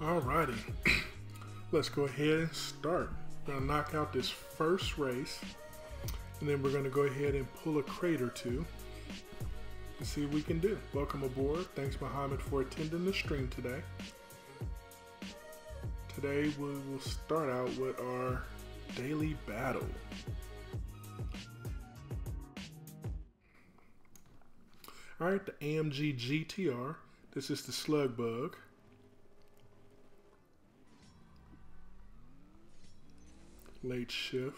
Alrighty, let's go ahead and start. We're gonna knock out this first race, and then we're gonna go ahead and pull a crate or two and see what we can do. Welcome aboard. Thanks, Muhammad, for attending the stream today. Today we will start out with our daily battle. Alright, the AMG GTR. This is the slug bug. Late shift.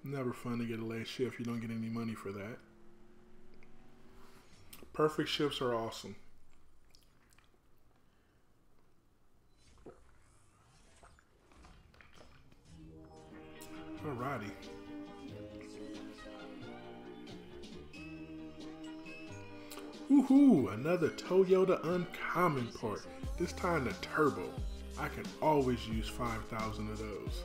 Never fun to get a late shift. You don't get any money for that. Perfect shifts are awesome. Alrighty. Woohoo! Another Toyota uncommon part. This time the turbo. I can always use 5,000 of those.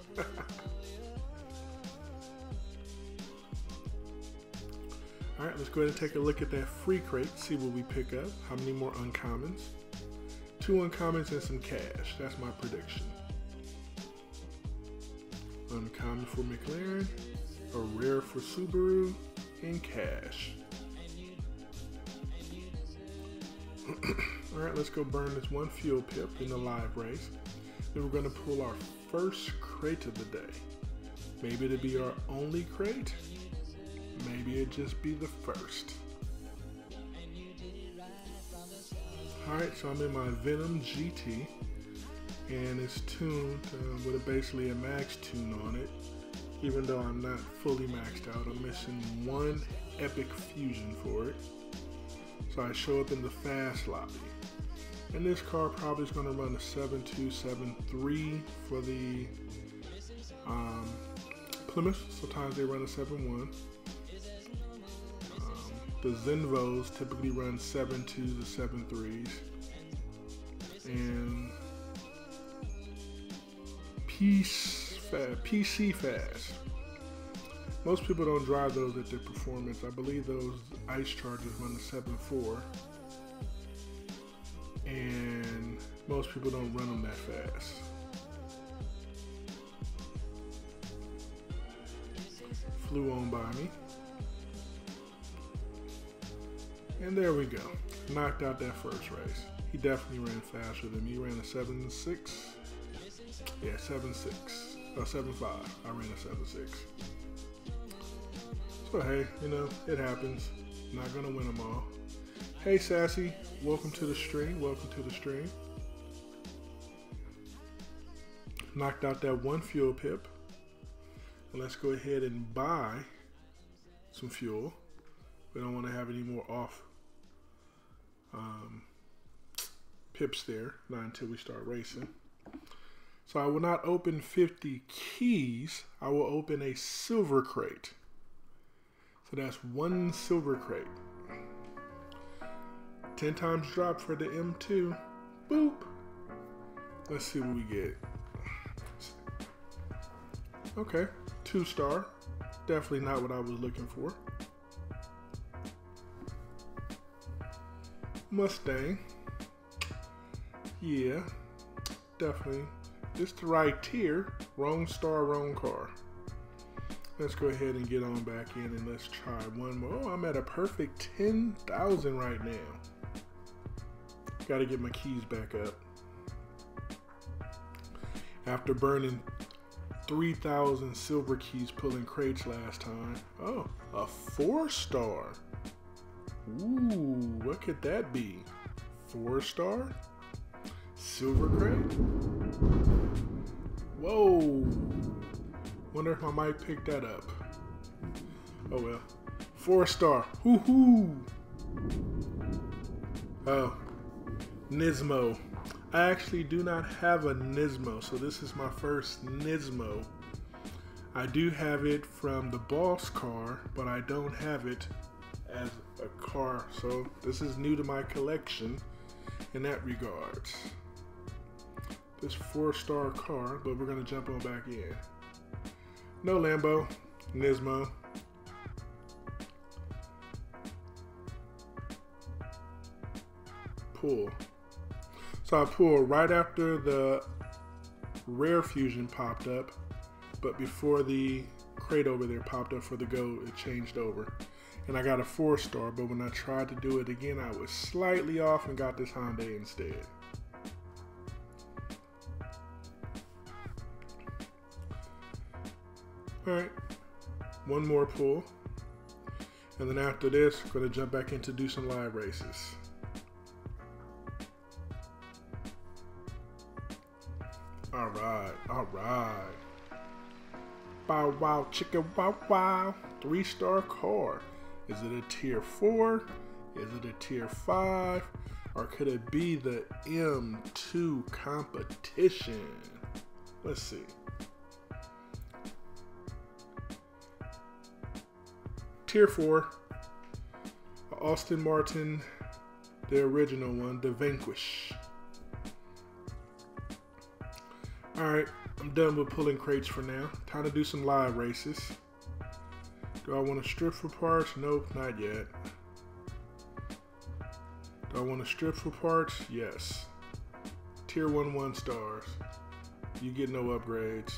Alright, let's go ahead and take a look at that free crate, see what we pick up. How many more uncommons? 2 uncommons and some cash. That's my prediction. Uncommon for McLaren, a rare for Subaru, and cash. Alright, let's go burn this one fuel pip in the live race. Then we're going to pull our first crate of the day. Maybe it'll be our only crate. Maybe it'll just be the first. Alright, so I'm in my Venom GT. And it's tuned with basically a max tune on it. Even though I'm not fully maxed out, I'm missing one epic fusion for it. So I show up in the fast lobby. And this car probably is going to run a 7.2, 7.3 for the Plymouth. Sometimes they run a 7.1. The Zenvos typically run 7.2s to 7.3s. And PC Fast. Most people don't drive those at their performance. I believe those ice chargers run the 7.4. And most people don't run them that fast. Flew on by me. And there we go. Knocked out that first race. He definitely ran faster than me. He ran a 7.6. Yeah, 7.6. Or 7.5. I ran a 7.6. So hey, you know, it happens. Not gonna win them all. Hey Sassy, welcome to the stream. Welcome to the stream. Knocked out that one fuel pip. And let's go ahead and buy some fuel. We don't want to have any more off pips there, not until we start racing. So I will not open 50 keys. I will open a silver crate. So that's one silver crate. 10 times drop for the M2. Boop. Let's see what we get. Okay, 2-star. Definitely not what I was looking for. Mustang. Yeah, definitely. It's the right tier. Wrong star, wrong car. Let's go ahead and get on back in and let's try one more. Oh, I'm at a perfect 10,000 right now. Got to get my keys back up. After burning 3,000 silver keys pulling crates last time. Oh, a 4-star. Ooh, what could that be? 4-star? Silver crate? Whoa. Wonder if I might pick that up. Oh well. 4-star. Woohoo! Oh. Nismo. I actually do not have a Nismo, so this is my first Nismo. I do have it from the Boss car, but I don't have it as a car, so this is new to my collection in that regards. This 4-star car, but we're gonna jump on back in. No Lambo, Nismo. Pull. So I pulled right after the rare fusion popped up, but before the crate over there popped up for the gold, it changed over. And I got a 4-star, but when I tried to do it again, I was slightly off and got this Hyundai instead. Alright, one more pull. And then after this, I'm going to jump back in to do some live races. Alright, alright. Bow wow, chicken wow wow. 3-star car. Is it a tier 4? Is it a tier 5? Or could it be the M2 competition? Let's see. Tier 4. Austin Martin, the original one, the Vanquish. Alright, I'm done with pulling crates for now. Time to do some live races. Do I want to strip for parts? Nope, not yet. Do I want to strip for parts? Yes. Tier 1 1-stars. You get no upgrades.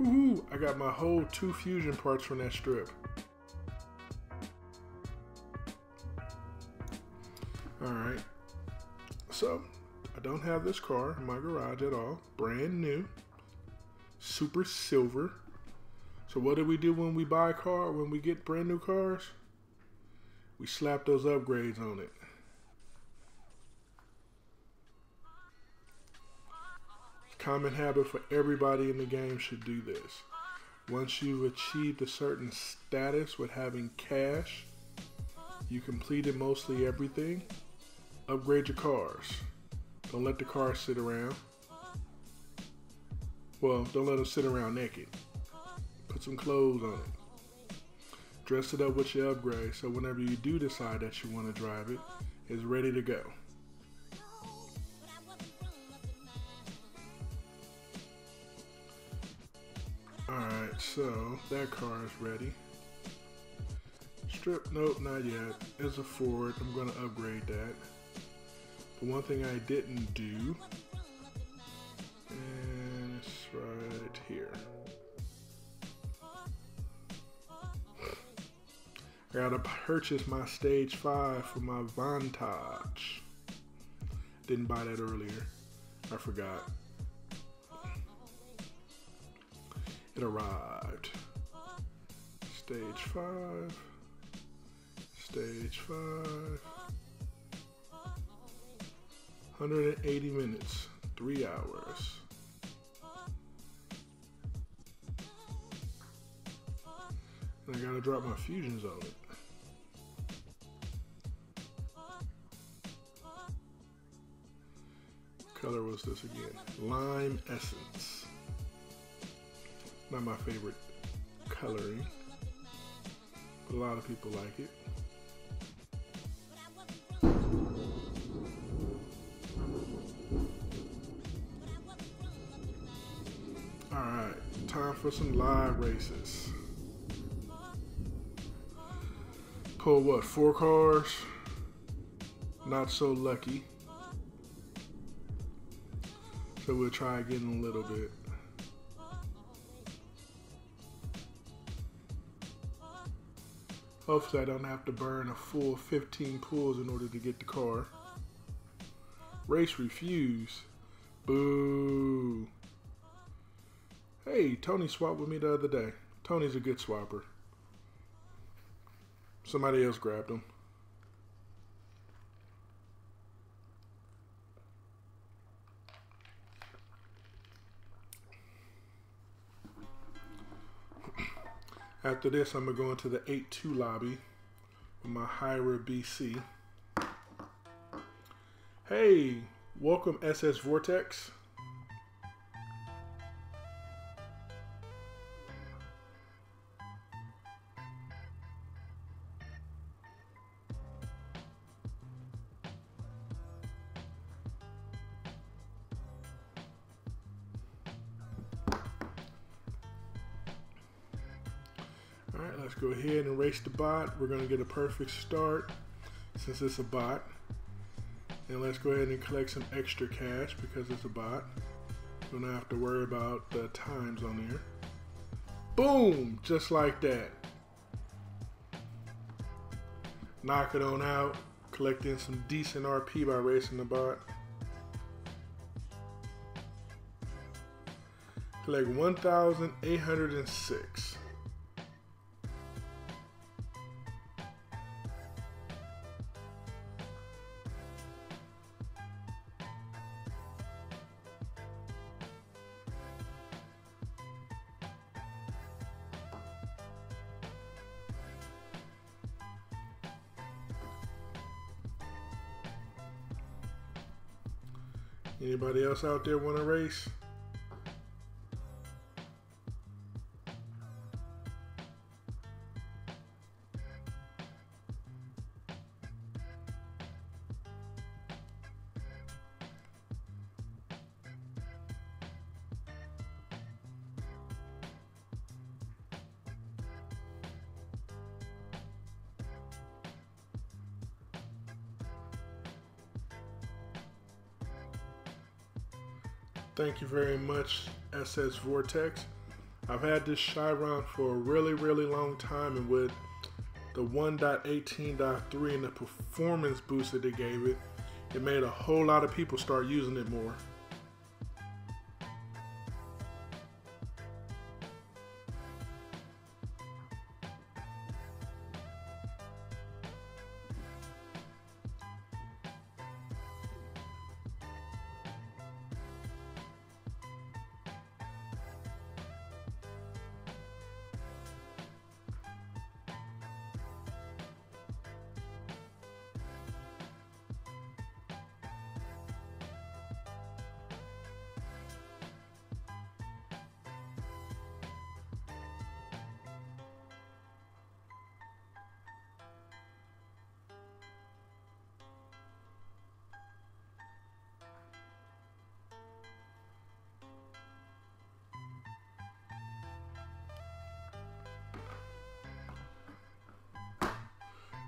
Woohoo! I got my whole 2 fusion parts from that strip. Alright, so I don't have this car in my garage at all. Brand new. Super silver. So what do we do when we buy a car, when we get brand new cars? We slap those upgrades on it. Common habit for everybody in the game should do this. Once you've achieved a certain status with having cash, you completed mostly everything, upgrade your cars. Don't let the cars sit around. Well, don't let them sit around naked. Put some clothes on it. Dress it up with your upgrade so whenever you do decide that you want to drive it, it's ready to go. Alright, so that car is ready. Strip, nope, not yet. It's a Ford. I'm going to upgrade that. But one thing I didn't do, and it's right here. I gotta purchase my stage 5 for my Vantage. Didn't buy that earlier. I forgot. It arrived. Stage 5. Stage 5. 180 minutes. 3 hours. And I gotta drop my fusions on it. Color was this again? Lime Essence. Not my favorite coloring, but a lot of people like it. Alright, time for some live races. Pull what, 4 cars? Not so lucky. So we'll try again in a little bit. Hopefully I don't have to burn a full 15 pulls in order to get the car. Race refuse. Boo. Hey, Tony swapped with me the other day. Tony's a good swapper. Somebody else grabbed him. After this, I'm going to go into the 8-2 lobby with my Hira BC. Hey, welcome SS Vortex. Let's go ahead and race the bot. We're gonna get a perfect start since it's a bot. And let's go ahead and collect some extra cash because it's a bot. We don't have to worry about the times on there. Boom! Just like that. Knock it on out. Collecting some decent RP by racing the bot. Collect 1,806. Anybody else out there want to race? Thank you very much, SS Vortex. I've had this Chiron for a really long time, and with the 1.18.3 and the performance boost that they gave it, it made a whole lot of people start using it more.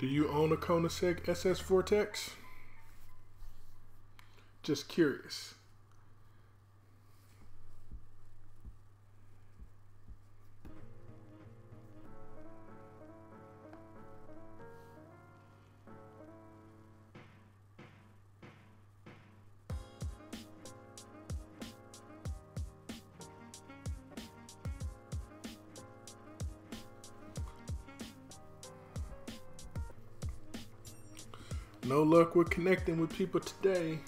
Do you own a Koenigsegg SS Vortex? Just curious. No luck with connecting with people today.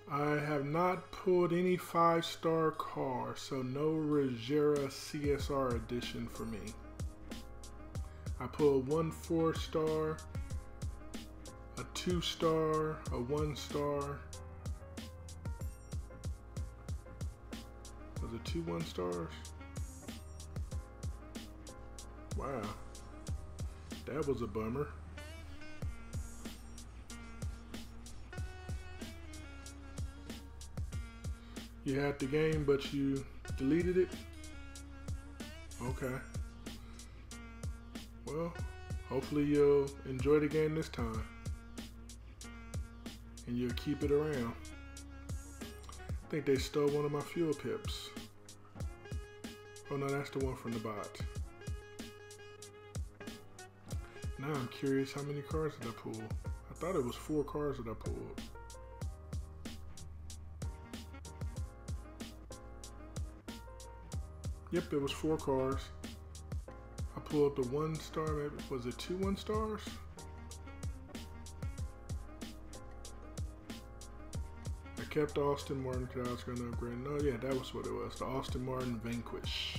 I have not pulled any 5-star cars, so no Ruggiero CSR edition for me. I pulled 1 4-star, a 2-star, a 1-star. Was it 2 1-stars? Wow, that was a bummer. You had the game, but you deleted it? Okay. Well, hopefully you'll enjoy the game this time. And you'll keep it around. I think they stole one of my fuel pips. Oh no, that's the one from the bot. Now I'm curious, how many cars did I pull? I thought it was 4 cars that I pulled. Yep, it was 4 cars. I pulled the 1-star, maybe, was it 2 1-stars? I kept the Austin Martin because I was going to upgrade. No, yeah, that was what it was. The Austin Martin Vanquish.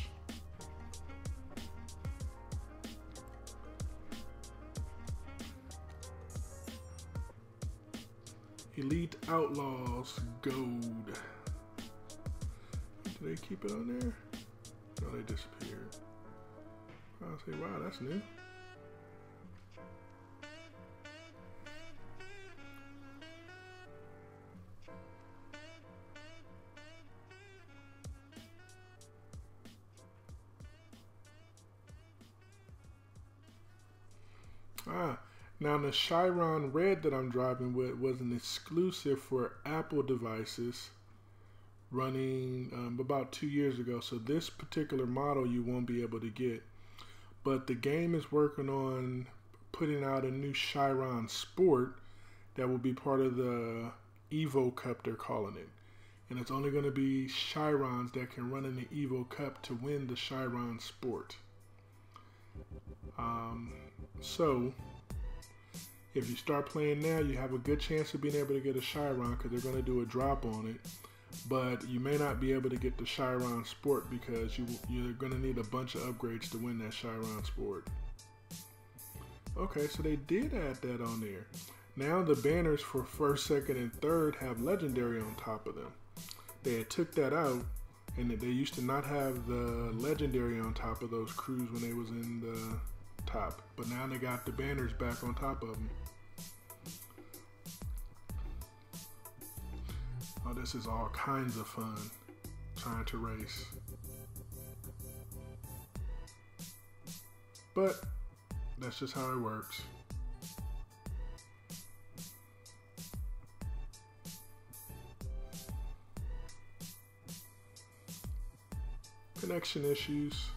Elite Outlaws Gold. Do they keep it on there? No, they disappeared. I'll say, wow, that's new. Ah, now the Chiron Red that I'm driving with was an exclusive for Apple devices running about 2 years ago. So this particular model you won't be able to get. But the game is working on putting out a new Chiron Sport that will be part of the Evo Cup, they're calling it. And it's only going to be Chirons that can run in the Evo Cup to win the Chiron Sport. So if you start playing now, you have a good chance of being able to get a Chiron because they're going to do a drop on it. But you may not be able to get the Chiron Sport because you're going to need a bunch of upgrades to win that Chiron Sport. Okay, so they did add that on there. Now the banners for first, second, and third have legendary on top of them. They had took that out, and they used to not have the legendary on top of those crews when they was in the top. But now they got the banners back on top of them. Oh, this is all kinds of fun, trying to race. But that's just how it works. Connection issues.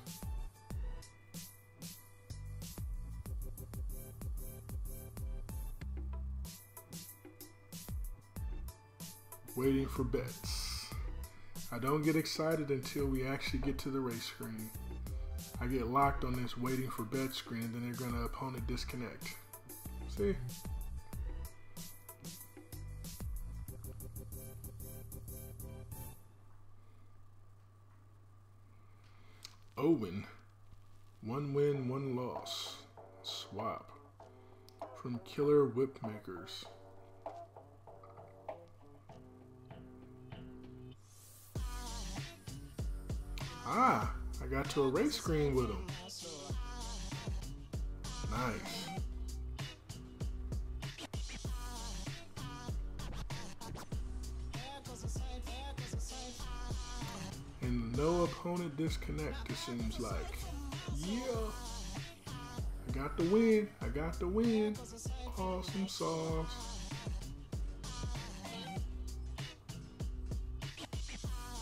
Waiting for bets. I don't get excited until we actually get to the race screen. I get locked on this waiting for bet screen, and then they're gonna opponent disconnect. See? Owen. 1 win, 1 loss. Swap. From Killer Whip Makers. Ah, I got to a race screen with him. Nice. And no opponent disconnect, it seems like. Yeah. I got the win. I got the win. Awesome sauce.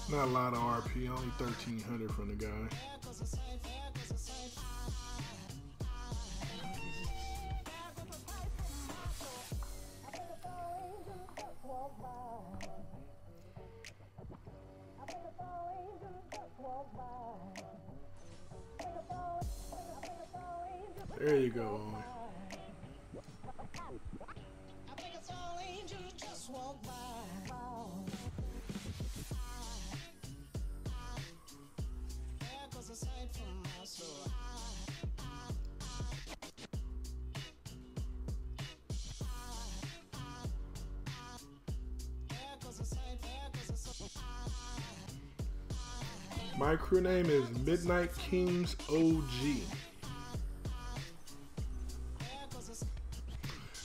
Not a lot of RP, only 1,300 from the guy. There you go. My crew name is Midnight Kings OG.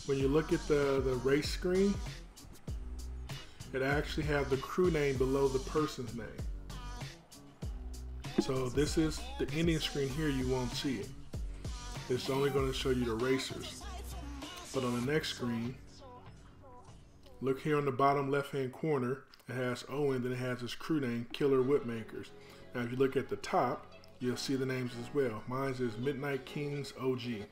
When you look at the race screen, it actually has the crew name below the person's name. So this is the ending screen here, you won't see it. It's only going to show you the racers. But on the next screen, look here on the bottom left hand corner, it has Owen, then it has his crew name, Killer Whip Makers. Now if you look at the top, you'll see the names as well. Mine is Midnight Kings OG.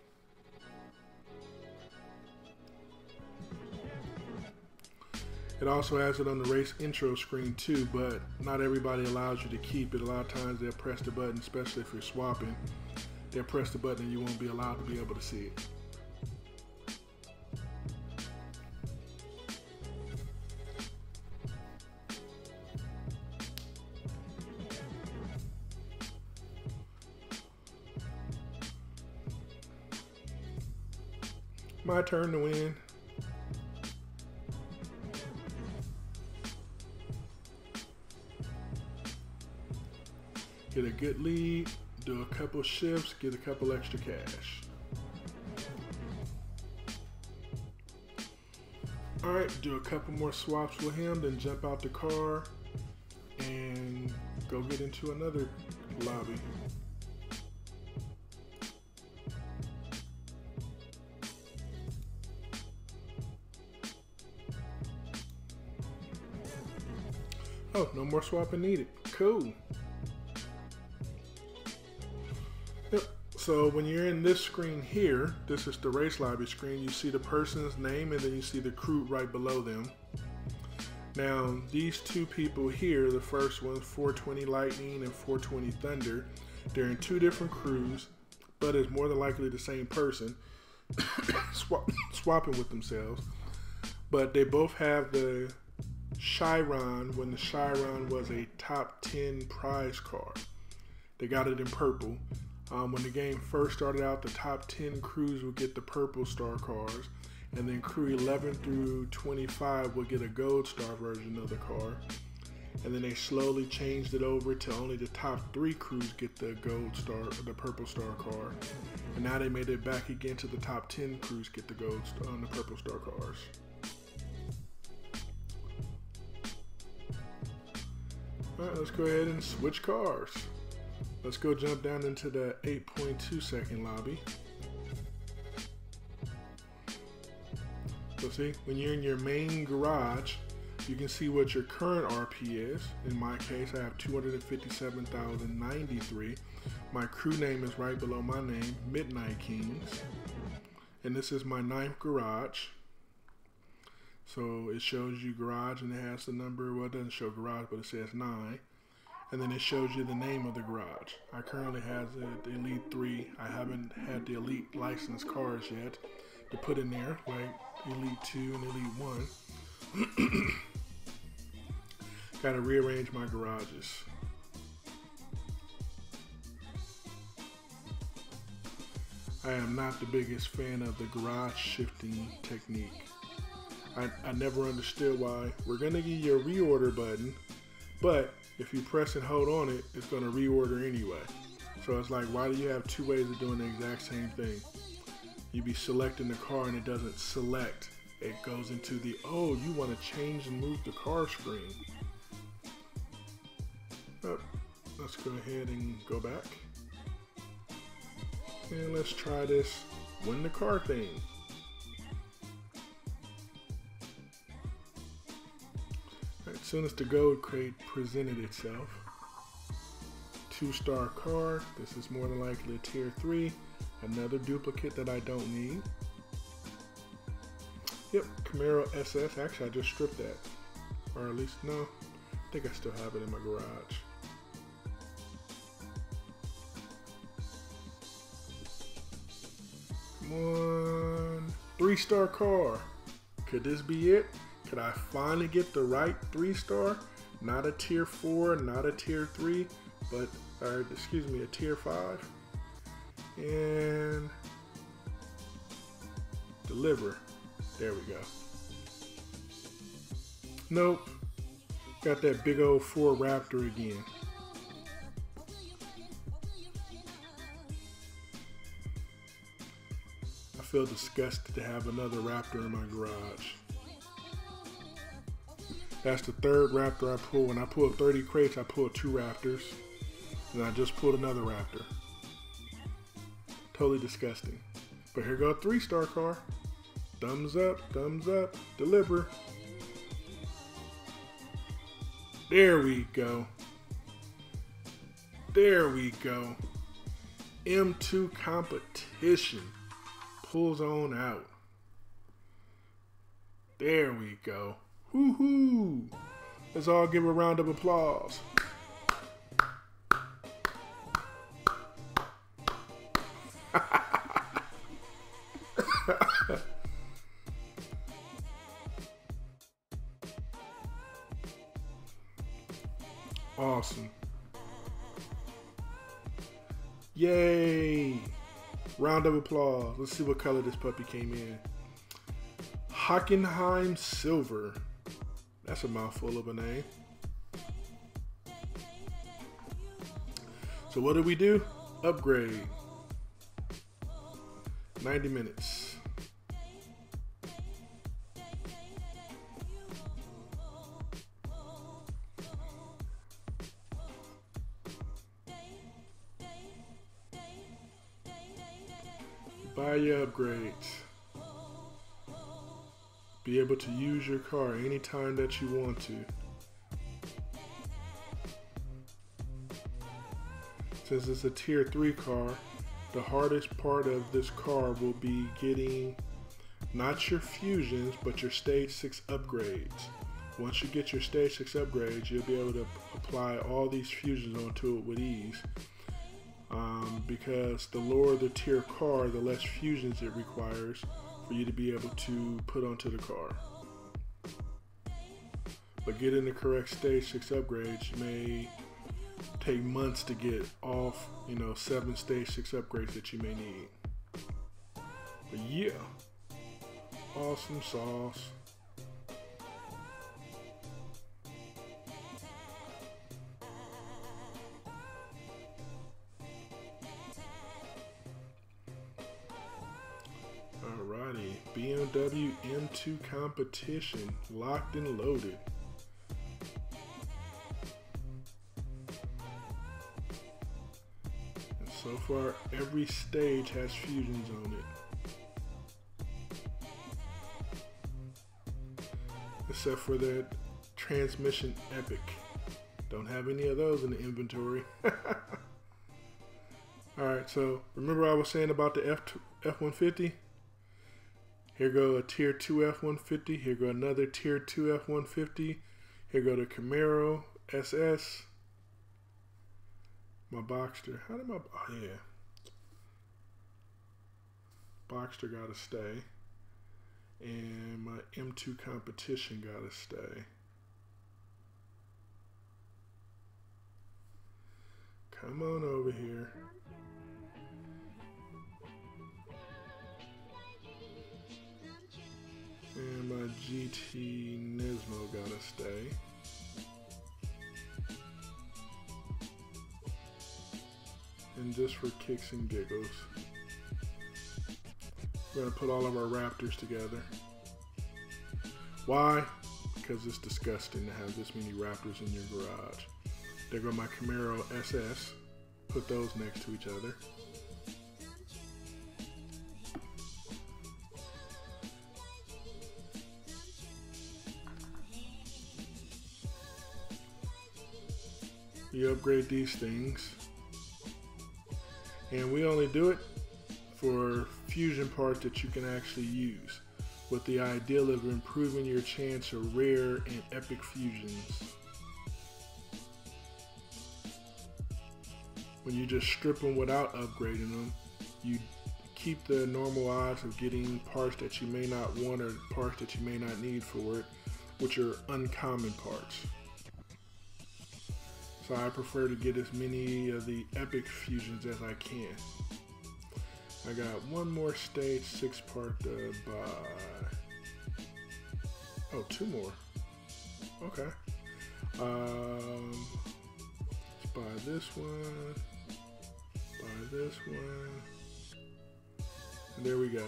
It also has it on the race intro screen too, but not everybody allows you to keep it. A lot of times they'll press the button, especially if you're swapping. They'll press the button and you won't be allowed to be able to see it. My turn to win. Get a good lead, do a couple shifts, get a couple extra cash. All right, do a couple more swaps with him, then jump out the car and go get into another lobby. more swapping needed. Cool. Yep. So when you're in this screen here, this is the race lobby screen, you see the person's name and then you see the crew right below them. Now these two people here, the first one's 420 Lightning and 420 Thunder, they're in two different crews, but it's more than likely the same person swapping with themselves. But they both have the Chiron when the Chiron was a top 10 prize car. They got it in purple. When the game first started out, the top 10 crews would get the purple star cars, and then crew 11 through 25 would get a gold star version of the car. And then they slowly changed it over to only the top 3 crews get the gold star, the purple star car. And now they made it back again to the top 10 crews get the gold star, the purple star cars. All right, let's go ahead and switch cars. Let's go jump down into the 8.2 second lobby. So see, when you're in your main garage, you can see what your current RP is. In my case, I have 257,093. My crew name is right below my name, Midnight Kings. And this is my 9th garage. So it shows you garage and it has the number, well it doesn't show garage, but it says 9. And then it shows you the name of the garage. I currently have the Elite 3. I haven't had the Elite licensed cars yet to put in there, like Elite 2 and Elite 1. Gotta rearrange my garages. I am not the biggest fan of the garage shifting technique. I never understood why. We're gonna give you a reorder button, but if you press and hold on it, it's gonna reorder anyway. So it's like, why do you have 2 ways of doing the exact same thing? You be selecting the car and it doesn't select. It goes into the, oh, you wanna change and move the car screen. Oh, let's go ahead and go back. And let's try this win the car thing. As soon as the gold crate presented itself, 2-star car. This is more than likely a tier 3. Another duplicate that I don't need. Yep, Camaro SS. Actually, I just stripped that. Or at least, no. I think I still have it in my garage. Come on. 3-star car. Could this be it? Could I finally get the right 3-star? Not a tier 4, not a tier 3, but, excuse me, a tier 5. And deliver. There we go. Nope. Got that big old 4 Raptor again. I feel disgusted to have another Raptor in my garage. That's the 3rd Raptor I pull. When I pull 30 crates, I pull 2 Raptors. And I just pulled another Raptor. Totally disgusting. But here goes a 3-star car. Thumbs up, deliver. There we go. There we go. M2 competition pulls on out. There we go. Woohoo! Let's all give a round of applause. Awesome. Yay! Round of applause. Let's see what color this puppy came in. Hockenheim Silver. That's a mouthful of a name. So what do we do? Upgrade. 90 minutes. Buy your upgrades. Be able to use your car anytime that you want to. Since it's a tier 3 car, the hardest part of this car will be getting not your fusions, but your stage 6 upgrades. Once you get your stage 6 upgrades, you'll be able to apply all these fusions onto it with ease. Because the lower the tier car, the less fusions it requires for you to be able to put onto the car. But getting the correct stage 6 upgrades may take months to get off, 7 stage 6 upgrades that you may need. But yeah, awesome sauce. Alrighty, BMW M2 competition, locked and loaded. And so far, every stage has fusions on it. Except for that transmission epic. Don't have any of those in the inventory. Alright, so remember I was saying about the F-150? Here go a tier 2 F-150. Here go another tier 2 F-150. Here go the Camaro SS. My Boxster. How did my... Oh, yeah. Boxster got to stay. And my M2 competition got to stay. Come on over here. And my GT Nismo gotta stay. And just for kicks and giggles, we're gonna put all of our Raptors together. Why? Because it's disgusting to have this many Raptors in your garage. There go my Camaro SS. Put those next to each other. You upgrade these things, and we only do it for fusion parts that you can actually use, with the ideal of improving your chance of rare and epic fusions. When you just strip them without upgrading them, you keep the normal odds of getting parts that you may not want or parts that you may not need for it, which are uncommon parts. So I prefer to get as many of the epic fusions as I can. I got one more stage 6 part to buy. Oh, 2 more. Okay. Let's buy this one. Buy this one. And there we go.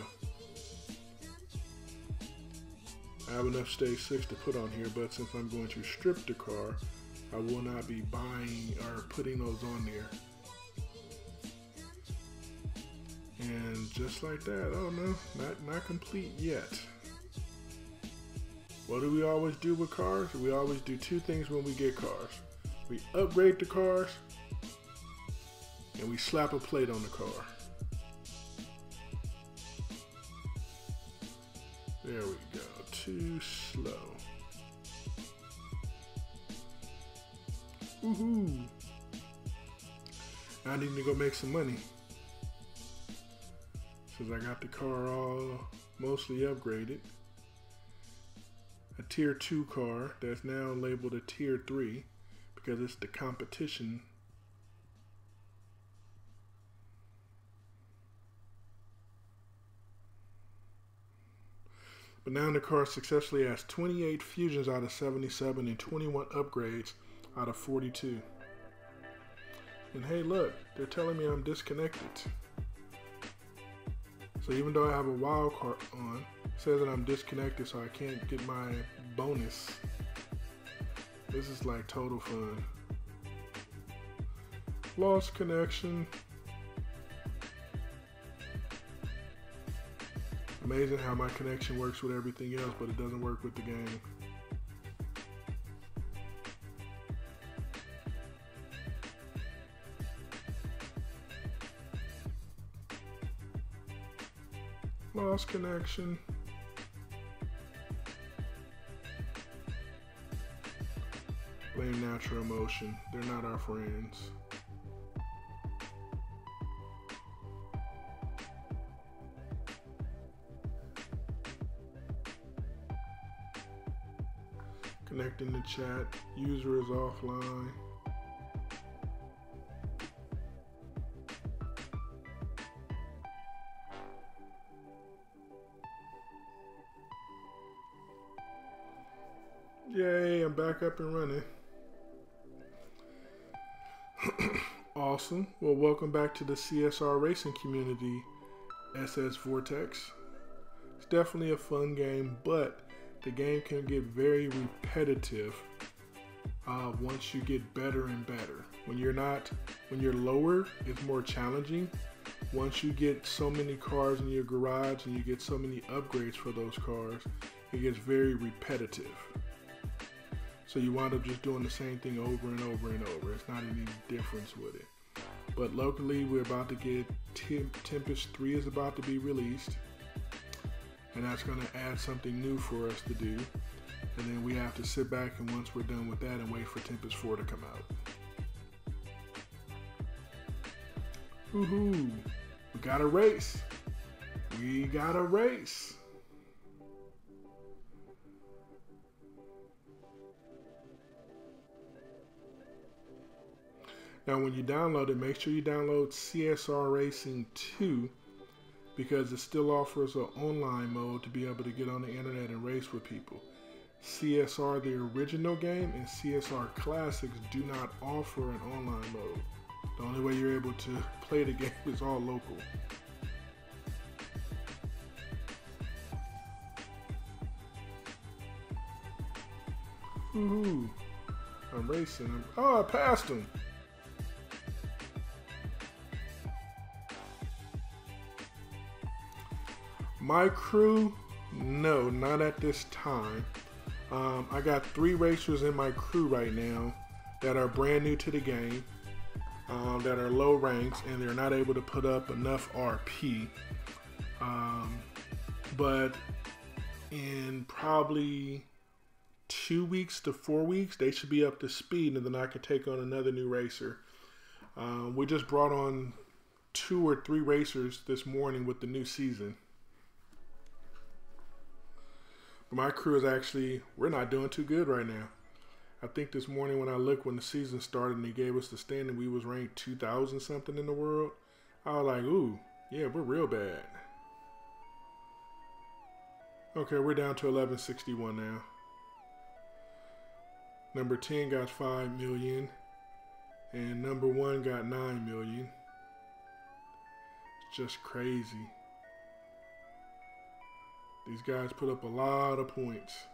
I have enough stage 6 to put on here, but since I'm going to strip the car, I will not be buying or putting those on there. And just like that, oh no, not complete yet. What do we always do with cars? We always do 2 things when we get cars. We upgrade the cars, and we slap a plate on the car. There we go, too slow. Woohoo! I need to go make some money. Since I got the car all mostly upgraded. A tier 2 car that's now labeled a tier 3 because it's the competition. But now the car successfully has 28 fusions out of 77 and 21 upgrades out of 42. And hey, look, they're telling me I'm disconnected. So even though I have a wild card on, it says that I'm disconnected, so I can't get my bonus. This is like total fun. Lost connection. Amazing how my connection works with everything else, but it doesn't work with the game. Lost connection. Blame natural emotion. They're not our friends. Connecting the chat. User is offline. Yay, I'm back up and running. Awesome. Well, welcome back to the CSR racing community, SS Vortex. It's definitely a fun game, but the game can get very repetitive once you get better and better. When you're lower, it's more challenging. Once you get so many cars in your garage and you get so many upgrades for those cars, it gets very repetitive. So you wind up just doing the same thing over and over and over. It's not any difference with it. But locally, we're about to get Tempest 3 is about to be released. And that's going to add something new for us to do. And then we have to sit back and once we're done with that and wait for Tempest 4 to come out. Woohoo! We got a race. We got a race. Now when you download it, make sure you download CSR Racing 2 because it still offers an online mode to be able to get on the internet and race with people. CSR, the original game, and CSR Classics do not offer an online mode. The only way you're able to play the game is all local. Woohoo! I'm racing. Oh, I passed him! My crew, no, not at this time. I got 3 racers in my crew right now that are brand new to the game, that are low ranks, and they're not able to put up enough RP. But in probably 2 weeks to 4 weeks, they should be up to speed, and then I can take on another new racer. We just brought on 2 or 3 racers this morning with the new season. My crew is actually, we're not doing too good right now. I think this morning when I looked when the season started and they gave us the standing, we was ranked 2,000 something in the world. I was like, ooh, yeah, we're real bad. Okay, we're down to 1161 now. Number 10 got 5 million and number 1 got 9 million. It's just crazy. These guys put up a lot of points.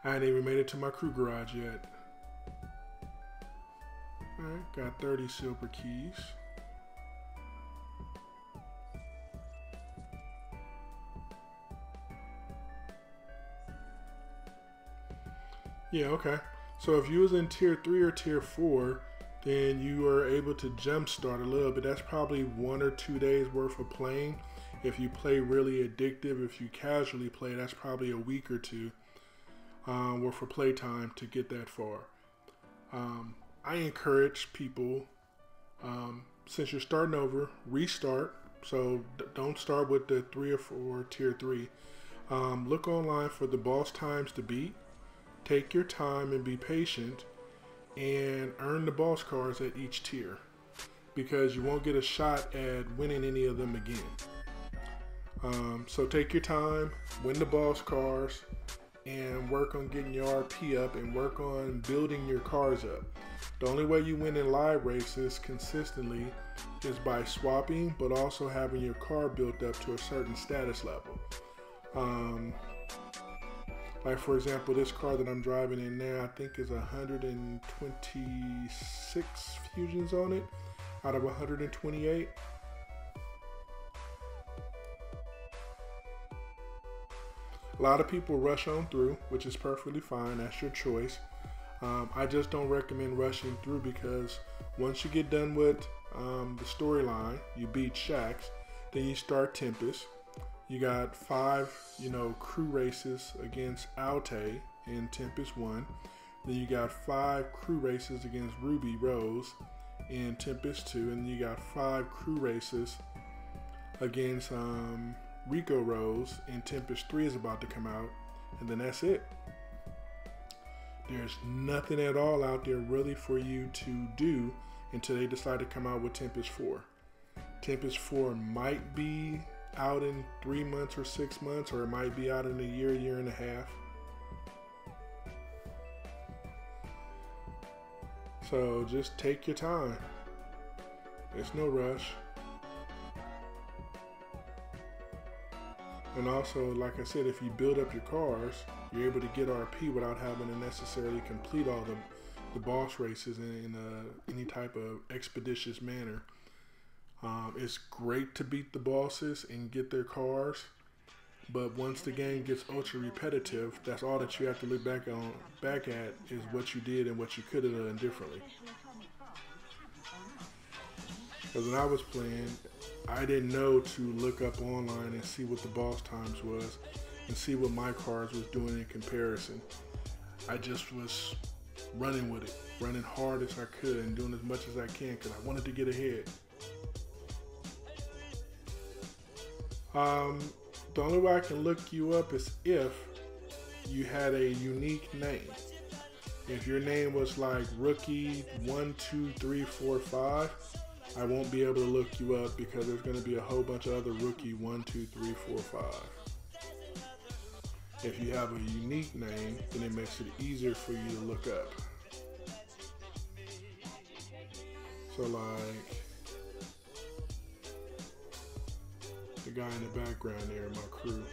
I ain't even made it to my crew garage yet. Alright, got 30 silver keys. Yeah, okay. So if you was in tier 3 or tier 4, then you are able to jumpstart a little bit. That's probably 1 or 2 days worth of playing. If you play really addictive, if you casually play, that's probably a week or 2 worth of play time to get that far. I encourage people, since you're starting over, restart. So don't start with the 3 or 4 tier 3. Look online for the boss times to beat. Take your time and be patient and earn the boss cards at each tier because you won't get a shot at winning any of them again. So take your time, win the boss cars, and work on getting your RP up and work on building your cars up. The only way you win in live races consistently is by swapping, but also having your car built up to a certain status level. Like for example, this car that I'm driving in now, I think is 126 fusions on it out of 128. A lot of people rush on through, which is perfectly fine. That's your choice. I just don't recommend rushing through because once you get done with the storyline, you beat Shax, Then you start Tempest. You got 5, crew races against Alte in Tempest 1. Then you got 5 crew races against Ruby Rose in Tempest 2. And you got 5 crew races against Rico Rose in Tempest 3 is about to come out. And then that's it. There's nothing at all out there really for you to do until they decide to come out with Tempest 4. Tempest 4 might be out in 3 months or 6 months, or it might be out in a year, year and a half. So just take your time. There's no rush. And also, like I said, if you build up your cars, you're able to get RP without having to necessarily complete all the boss races in any type of expeditious manner. It's great to beat the bosses and get their cars, but once the game gets ultra repetitive, that's all that you have to look back at is what you did and what you could have done differently. Because when I was playing, I didn't know to look up online and see what the boss times was and see what my cars was doing in comparison. I just was running with it, running hard as I could and doing as much as I can because I wanted to get ahead. The only way I can look you up is if you had a unique name. If your name was like Rookie 1, 2, 3, 4, 5, I won't be able to look you up because there's going to be a whole bunch of other Rookie 1, 2, 3, 4, 5. If you have a unique name, then it makes it easier for you to look up. So like the guy in the background there, my crew.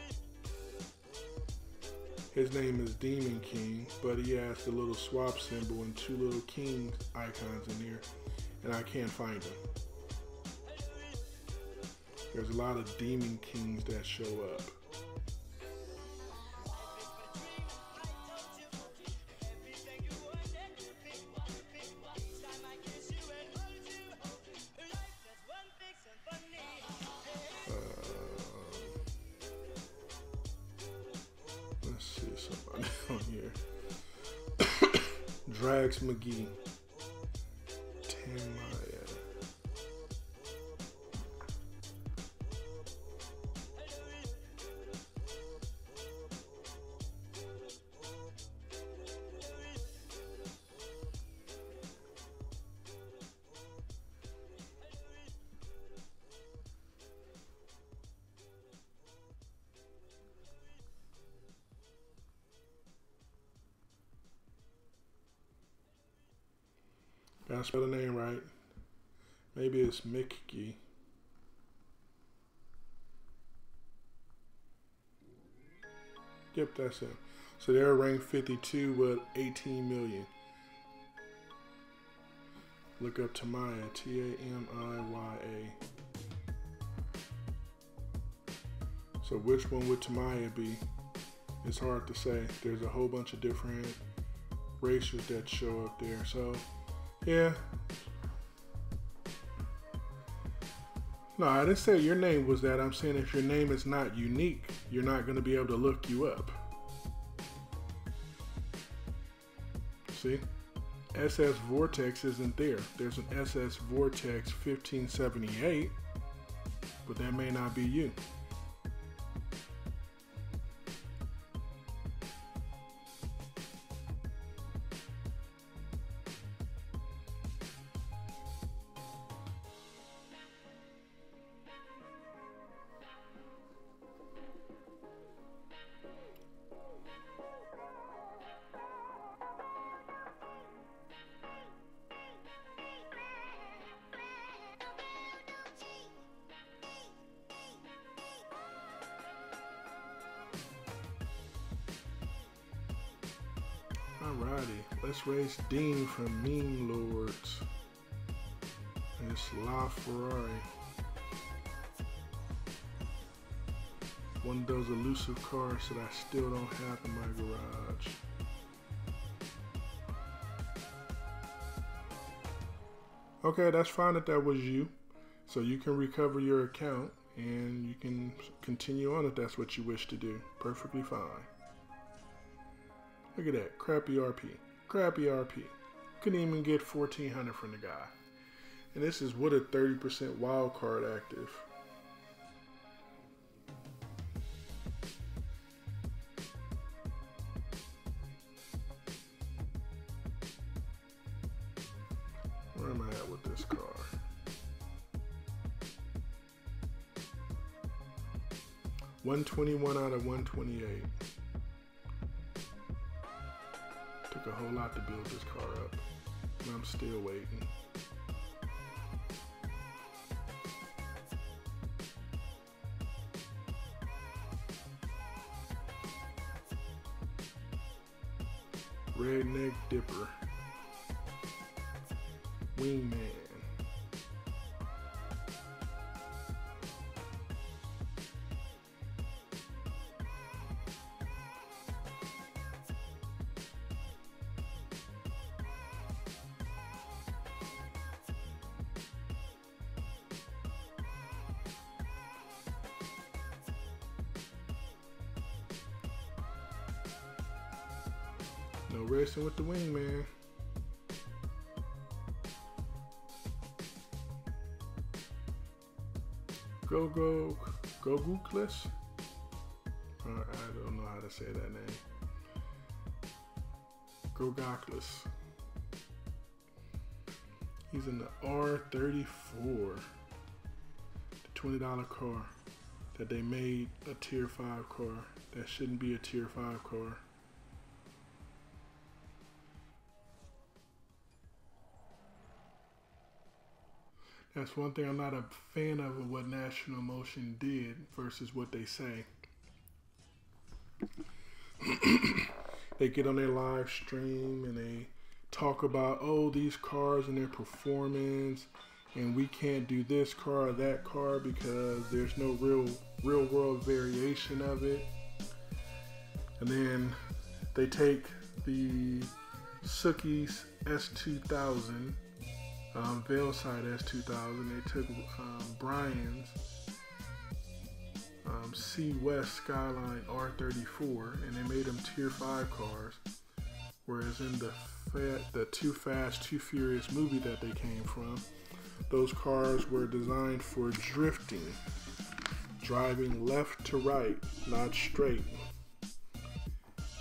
His name is Demon King, but he has the little swap symbol and 2 little king icons in there, and I can't find him. There's a lot of Demon Kings that show up. Let's see somebody on here. Drax McGee. Gotta spell the name right. Maybe it's Mickey. Yep, that's it. So they're ranked 52 with 18 million. Look up Tamaya, T-A-M-I-Y-A. So which one would Tamaya be? It's hard to say. There's a whole bunch of different racers that show up there. So yeah. No, I didn't say your name was that. I'm saying if your name is not unique, you're not going to be able to look you up. See? SS Vortex isn't there. There's an SS Vortex 1578, but that may not be you. Alrighty, let's race Dean from Mean Lords. And it's La Ferrari. One of those elusive cars that I still don't have in my garage. Okay, that's fine that was you. So you can recover your account and you can continue on if that's what you wish to do. Perfectly fine. Look at that, crappy RP. Crappy RP. Couldn't even get 1400 from the guy. And this is with a 30% wild card active. Where am I at with this car? $121 out of 128. Took a whole lot to build this car up, and I'm still waiting. Redneck Dipper. Wingman. No racing with the wingman. Go Gookless. I don't know how to say that name. Go Gookless. He's in the R34, the $20 car that they made a tier 5 car that shouldn't be a tier 5 car. That's one thing I'm not a fan of what National Motion did versus what they say. They get on their live stream and they talk about, oh, these cars and their performance, and we can't do this car or that car because there's no real world variation of it. And then they take the Suki's S2000, Veilside S2000. They took Brian's C West Skyline R34, and they made them tier 5 cars. Whereas in the Too Fast, Too Furious movie that they came from, those cars were designed for drifting, driving left to right, not straight.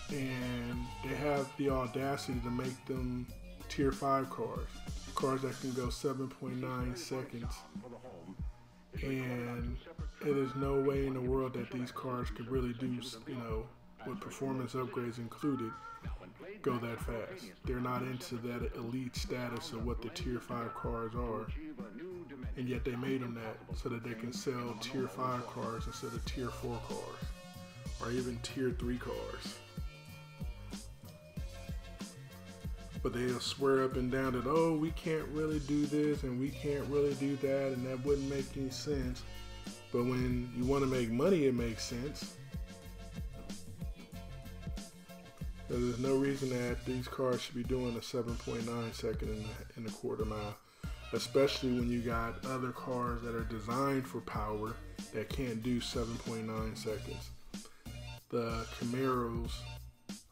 And they have the audacity to make them tier 5 cars that can go 7.9 seconds. And it is no way in the world that these cars could really do, with performance upgrades included, go that fast. They're not into that elite status of what the tier 5 cars are. And yet they made them that so that they can sell tier 5 cars instead of tier 4 cars. Or even tier 3 cars. But they'll swear up and down that, oh, we can't really do this and we can't really do that, and that wouldn't make any sense. But when you want to make money, it makes sense. There's no reason that these cars should be doing a 7.9 second in a quarter mile, especially when you got other cars that are designed for power that can't do 7.9 seconds. The Camaros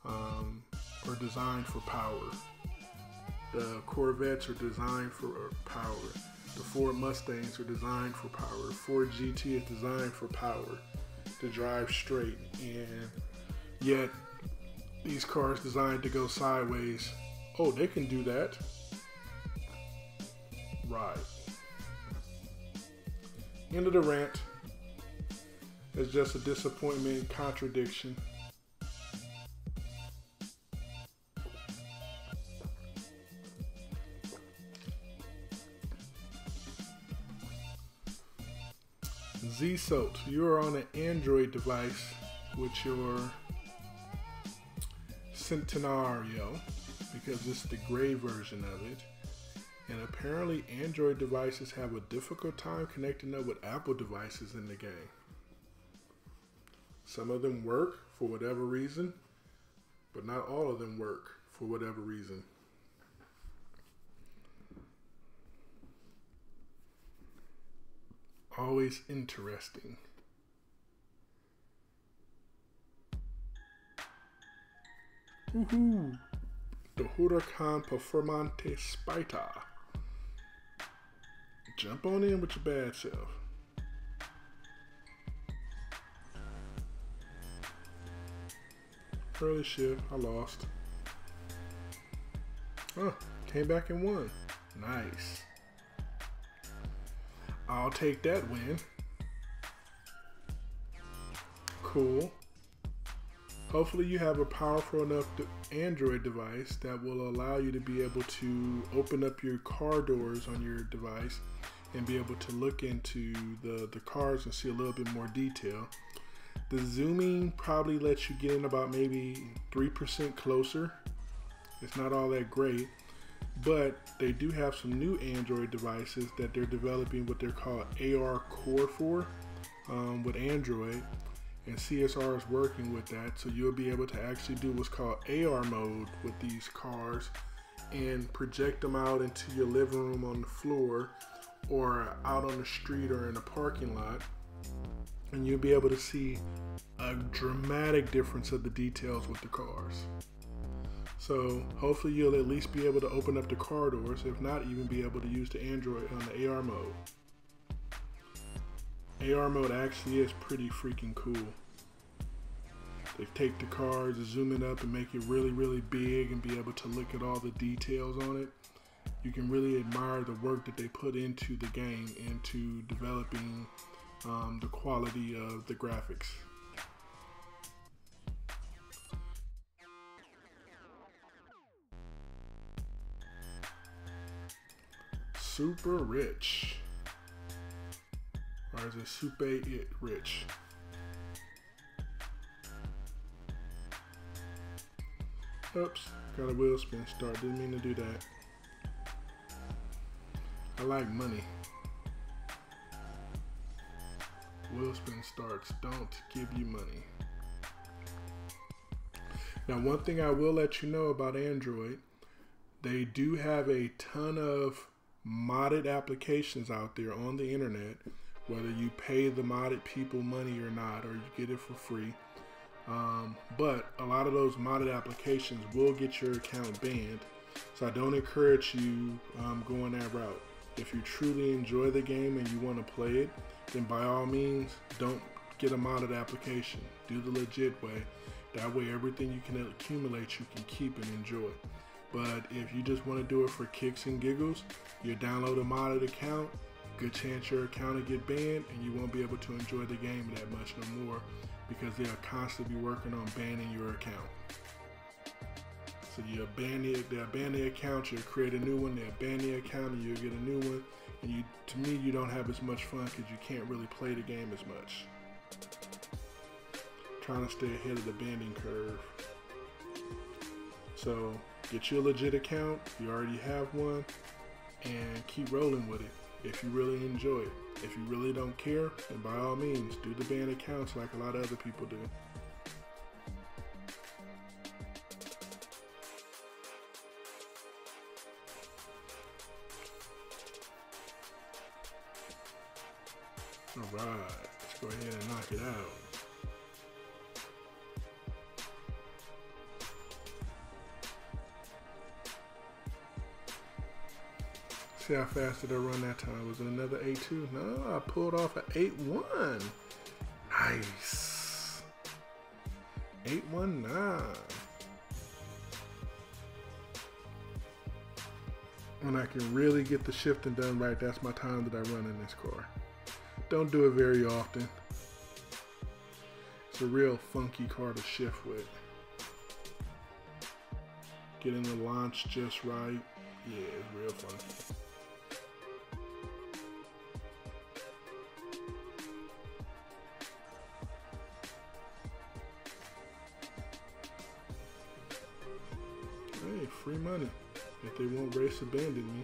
are designed for power. The Corvettes are designed for power. The Ford Mustangs are designed for power. Ford GT is designed for power to drive straight. And yet, these cars designed to go sideways, oh, they can do that. Right. End of the rant. It's just a disappointment, contradiction. ZSOT, you are on an Android device with your Centenario, because it's the gray version of it. And apparently Android devices have a difficult time connecting up with Apple devices in the game. Some of them work for whatever reason, but not all of them work for whatever reason. Always interesting. Woohoo! The Huracan Performante Spider. Jump on in with your bad self. Early shift, I lost. Oh, came back and won. Nice. I'll take that win. Cool. Hopefully you have a powerful enough Android device that will allow you to be able to open up your car doors on your device and be able to look into the cars and see a little bit more detail. The zooming probably lets you get in about maybe 3% closer. It's not all that great, but they do have some new Android devices that they're developing what they're called AR Core for with Android, and CSR is working with that, so you'll be able to actually do what's called AR mode with these cars and project them out into your living room on the floor or out on the street or in a parking lot, and you'll be able to see a dramatic difference of the details with the cars. So hopefully you'll at least be able to open up the car doors, if not even be able to use the Android on the AR mode. AR mode actually is pretty freaking cool. They take the cars, zoom it up and make it really, really big and be able to look at all the details on it. You can really admire the work that they put into the game, into developing the quality of the graphics. Super rich. Or is it super it rich? Oops, got a wheel spin start. Didn't mean to do that. I like money. Wheel spin starts don't give you money. Now, one thing I will let you know about Android, they do have a ton of modded applications out there on the internet, whether you pay the modded people money or not, or you get it for free. But a lot of those modded applications will get your account banned, so I don't encourage you going that route. If you truly enjoy the game and you want to play it, then by all means, don't get a modded application. Do the legit way. That way everything you can accumulate you can keep and enjoy. But if you just want to do it for kicks and giggles, you download a modded account, good chance your account will get banned and you won't be able to enjoy the game that much no more, because they'll constantly be working on banning your account. So they'll ban the account, you'll create a new one, they'll ban the account and you'll get a new one. And to me, you don't have as much fun because you can't really play the game as much. Trying to stay ahead of the banning curve. So get you a legit account, you already have one, and keep rolling with it if you really enjoy it. If you really don't care, then by all means, do the banned accounts like a lot of other people do. Alright, let's go ahead and knock it out. See how fast did I run that time? Was it another 8-2? No, I pulled off an 8-1. Nice. 8-1-9. When I can really get the shifting done right, that's my time that I run in this car. Don't do it very often. It's a real funky car to shift with. Getting the launch just right. Yeah, it's real funky. Hey, free money. If they won't race abandon me.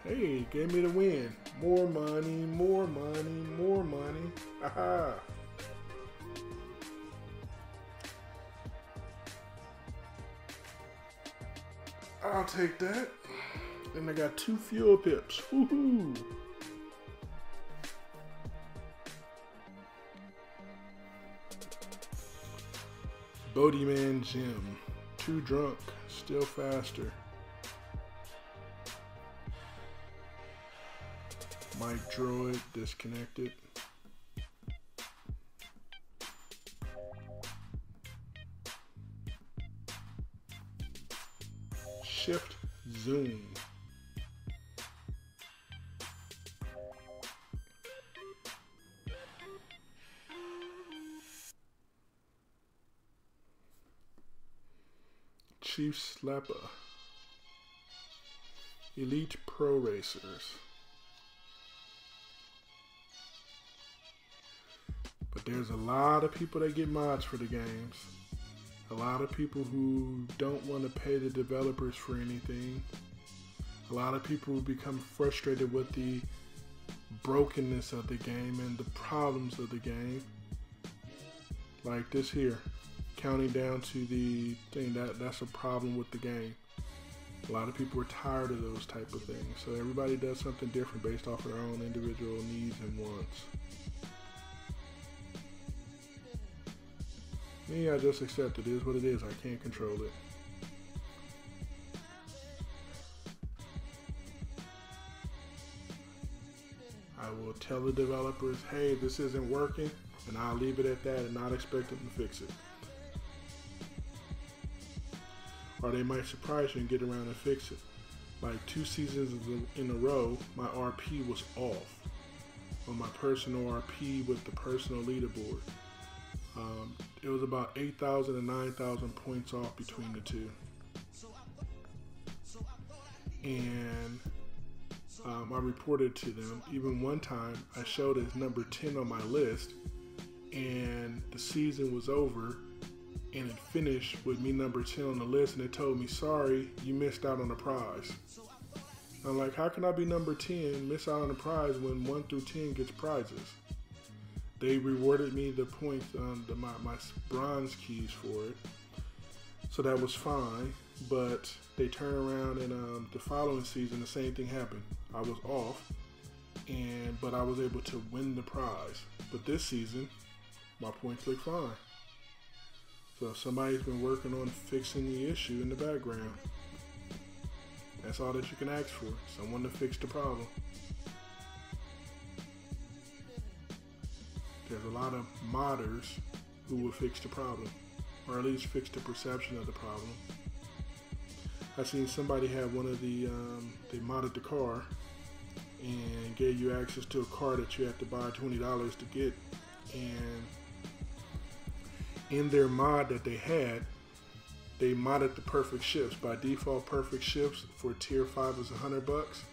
Hey, gave me the win. More money, more money, more money. Aha. I'll take that. And I got 2 fuel pips. Woohoo. Bodieman Jim. Too drunk, still faster. Mike Droid disconnected. Shift zoom. Chief Slapper. Elite Pro Racers. But there's a lot of people that get mods for the games. A lot of people who don't want to pay the developers for anything. A lot of people who become frustrated with the brokenness of the game and the problems of the game. Like this here, counting down to the thing, that's a problem with the game. A lot of people are tired of those type of things. So everybody does something different based off of their own individual needs and wants. Me, I just accept it is what it is. I can't control it. I will tell the developers, hey, this isn't working, and I'll leave it at that and not expect them to fix it. Or they might surprise you and get around and fix it. Like 2 seasons in a row, my RP was off on my personal RP with the personal leaderboard. It was about 8,000 and 9,000 points off between the two. And I reported to them. Even one time I showed as number 10 on my list, and the season was over and it finished with me number 10 on the list, and they told me, sorry, you missed out on a prize. I'm like, how can I be number 10, miss out on a prize when 1 through 10 gets prizes? They rewarded me the points, my bronze keys for it, so that was fine. But they turned around and the following season, the same thing happened. I was off, but I was able to win the prize. But this season, my points look fine. So somebody's been working on fixing the issue in the background. That's all that you can ask for, someone to fix the problem. There's a lot of modders who will fix the problem, or at least fix the perception of the problem. I seen somebody have one of the, they modded the car and gave you access to a car that you had to buy $20 to get. And in their mod that they had, they modded the perfect shifts. By default, perfect shifts for tier 5 is $100.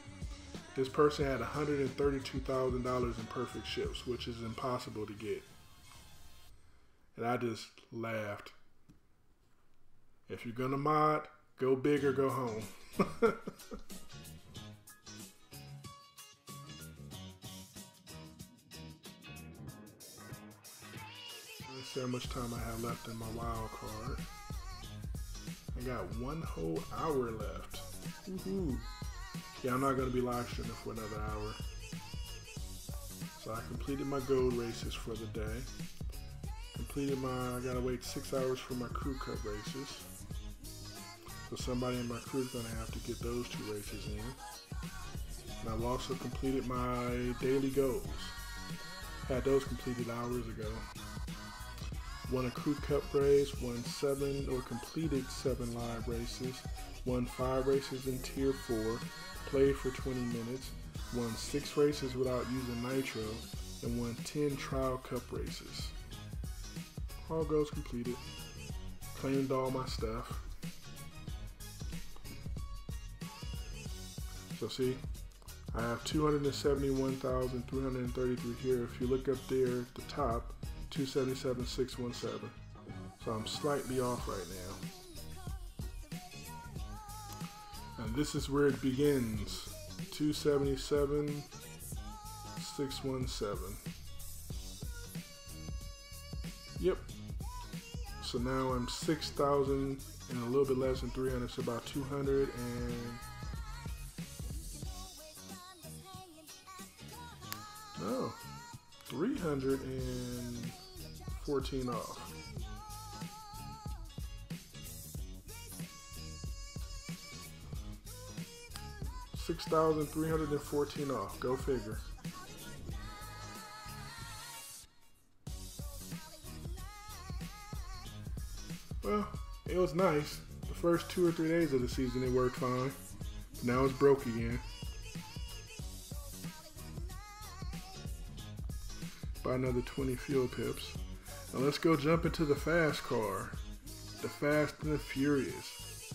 This person had $132,000 in perfect shifts, which is impossible to get. And I just laughed. If you're gonna mod, go big or go home. Let's see how much time I have left in my wild card. I got 1 whole hour left. Woohoo! Yeah, I'm not going to be live streaming for another hour. So I completed my gold races for the day. I gotta wait 6 hours for my crew cup races. So somebody in my crew is going to have to get those 2 races in. And I've also completed my daily goals. Had those completed hours ago. Won a crew cup race, completed 7 live races, won 5 races in tier 4, played for 20 minutes, won 6 races without using nitro, and won 10 trial cup races. All goals completed. Claimed all my stuff. So see, I have 271,333 here. If you look up there at the top, 277,617. So I'm slightly off right now. And this is where it begins. 277,617. Yep. So now I'm 6,000 and a little bit less than 300. So about 200 and... Oh. 314 off. 6,314 off. Go figure. Well, it was nice. The first 2 or 3 days of the season it worked fine. Now it's broke again. Buy another 20 fuel pips. Now let's go jump into the fast car. The Fast and the Furious.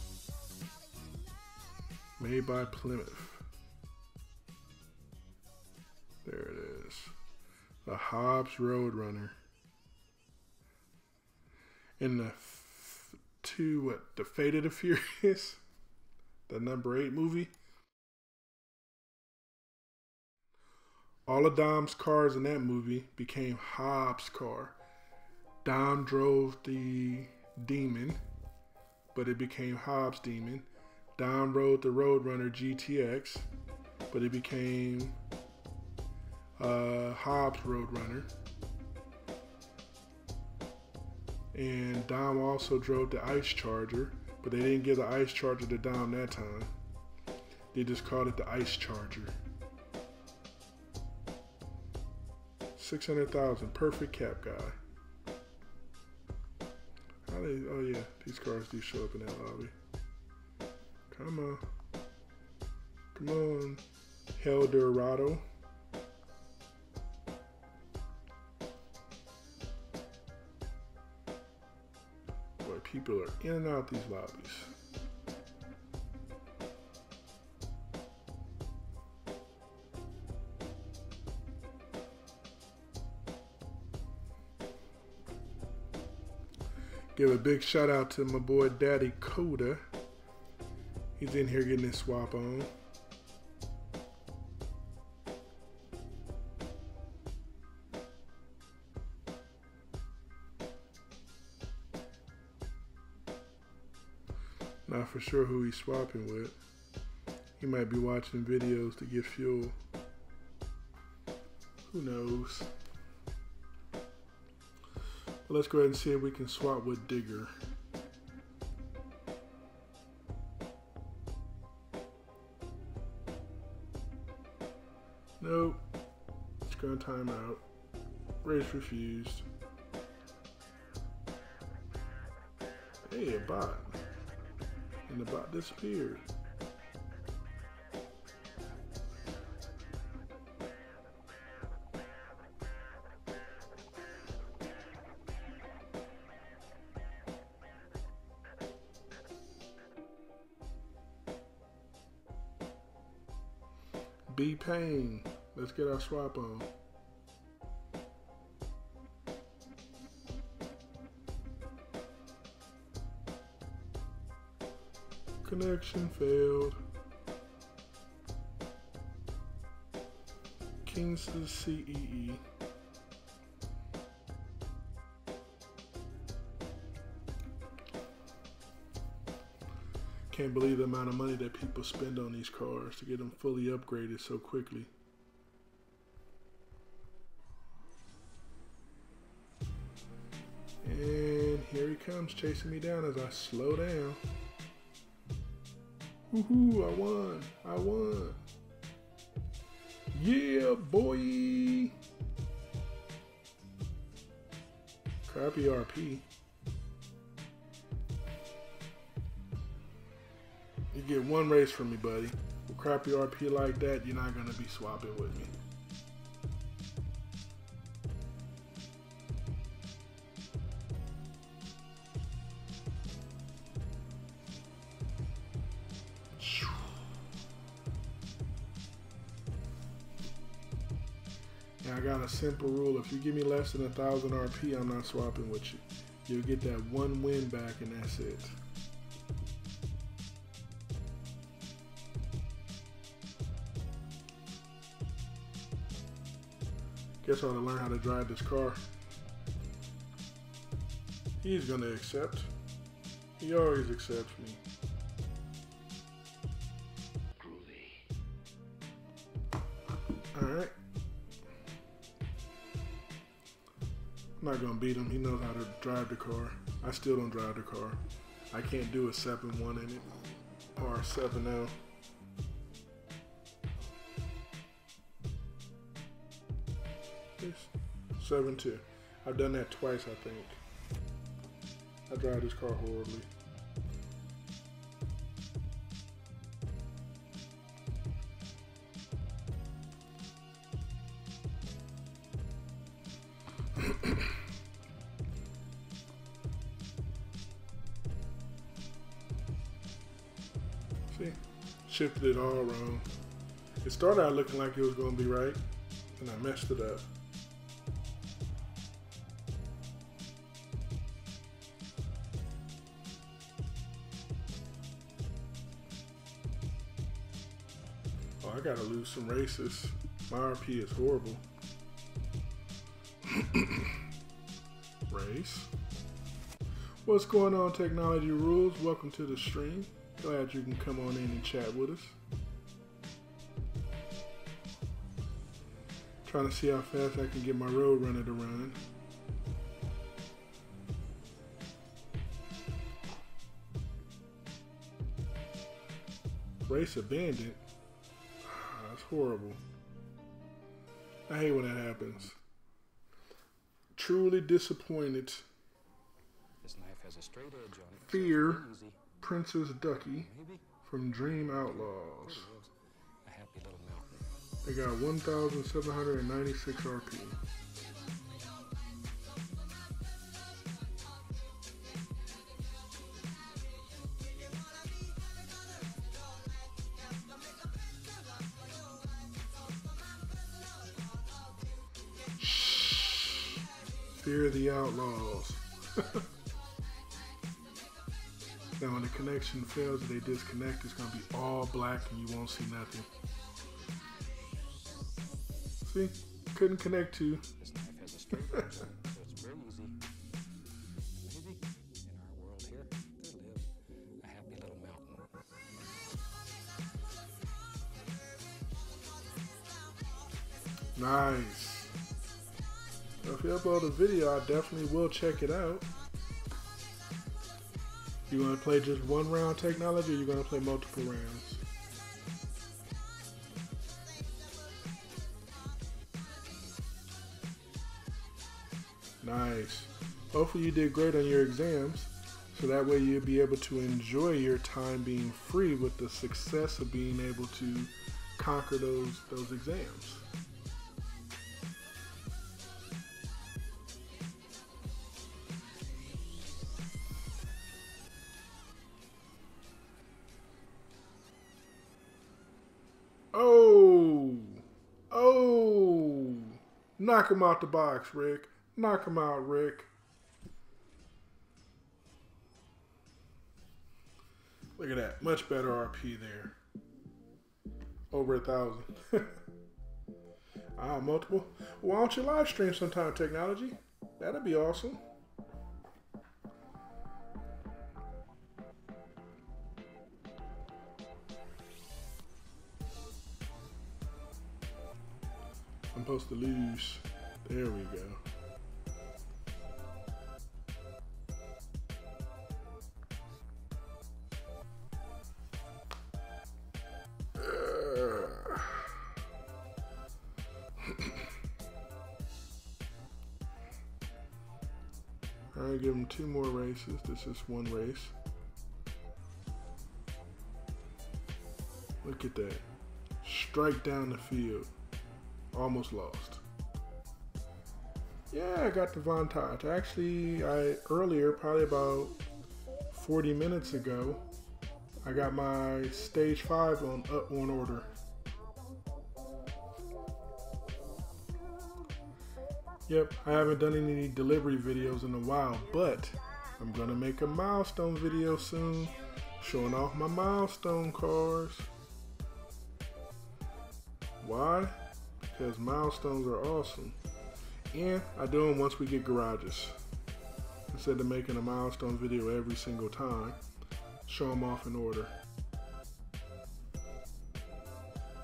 Made by Plymouth. There it is. The Hobbs Roadrunner. And the The Fate of the Furious. The number 8 movie. All of Dom's cars in that movie became Hobbs' car. Dom drove the Demon, but it became Hobbs' Demon. Dom rode the Roadrunner GTX, but it became Hobbs Roadrunner. And Dom also drove the Ice Charger, but they didn't give the Ice Charger to Dom that time. They just called it the Ice Charger. 600,000, perfect cap guy. How they? Oh yeah, these cars do show up in that lobby. Come on, come on, Hell Dorado. Boy, people are in and out these lobbies. Give a big shout out to my boy Daddy Coda. He's in here getting his swap on. Not for sure who he's swapping with. He might be watching videos to get fuel. Who knows? Let's go ahead and see if we can swap with Digger. Nope. It's going to time out. Race refused. Hey, a bot. And the bot disappeared. B-Pain. Let's get our swap on. Connection failed. Kingston CEE. Can't believe the amount of money that people spend on these cars to get them fully upgraded so quickly. And here he comes chasing me down as I slow down. Woohoo, I won. I won. Yeah, boy. Crappy RP. You get one race from me, buddy. With crappy RP like that, you're not going to be swapping with me. Now I got a simple rule. If you give me less than 1,000 RP, I'm not swapping with you. You'll get that one win back and that's it. Guess I ought to learn how to drive this car. He's gonna accept. He always accepts me. Alright. I'm not gonna beat him. He knows how to drive the car. I still don't drive the car. I can't do a 7-1 in it. Or a 7-0. 7.2. I've done that twice, I think. I drive this car horribly. See, shifted it all wrong. It started out looking like it was going to be right, and I messed it up. Oh, I gotta lose some races. My RP is horrible. Race. What's going on, Technology Rules? Welcome to the stream. Glad you can come on in and chat with us. Trying to see how fast I can get my road runner to run. Race abandoned. That's horrible. I hate when that happens. Truly disappointed. This knife has a straight edge on it. Fear, Princess Ducky from Dream Outlaws. A happy little mountain. They got 1,796 RP. Fear the Outlaws. Now when the connection fails or they disconnect, it's going to be all black and you won't see nothing. See? Couldn't connect to. This knife has a straight edge, so it's very easy. Maybe in our world here, there live a happy little mountain. Nice. If you upload a video, I definitely will check it out. You want to play just one round technology, or you going to play multiple rounds? Nice. Hopefully you did great on your exams, so that way you'll be able to enjoy your time being free with the success of being able to conquer those exams. Oh, knock him out the box, Rick. Knock him out, Rick. Look at that. Much better RP there. Over 1,000. Multiple. Why don't you live stream sometime, Technology? That'd be awesome. I'm supposed to lose. There we go. Alright, give them 2 more races. This is 1 race. Look at that. Strike down the field. Almost lost. Yeah, I got the Vantage. Actually, earlier, probably about 40 minutes ago, I got my stage 5 on order. Yep, I haven't done any delivery videos in a while, but I'm gonna make a milestone video soon, showing off my milestone cars. Why? Because milestones are awesome. And I do them once we get garages. Instead of making a milestone video every single time, show them off in order.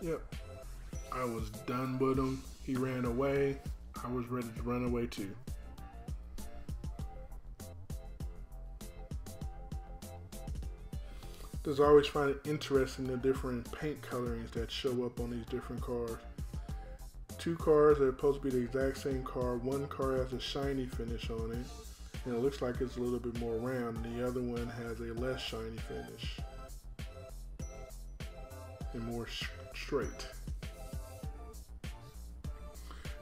Yep. I was done with him. He ran away. I was ready to run away too. Just always find it interesting the different paint colorings that show up on these different cars. two cars that are supposed to be the exact same car. One car has a shiny finish on it, and it looks like it's a little bit more round, and the other one has a less shiny finish and more straight.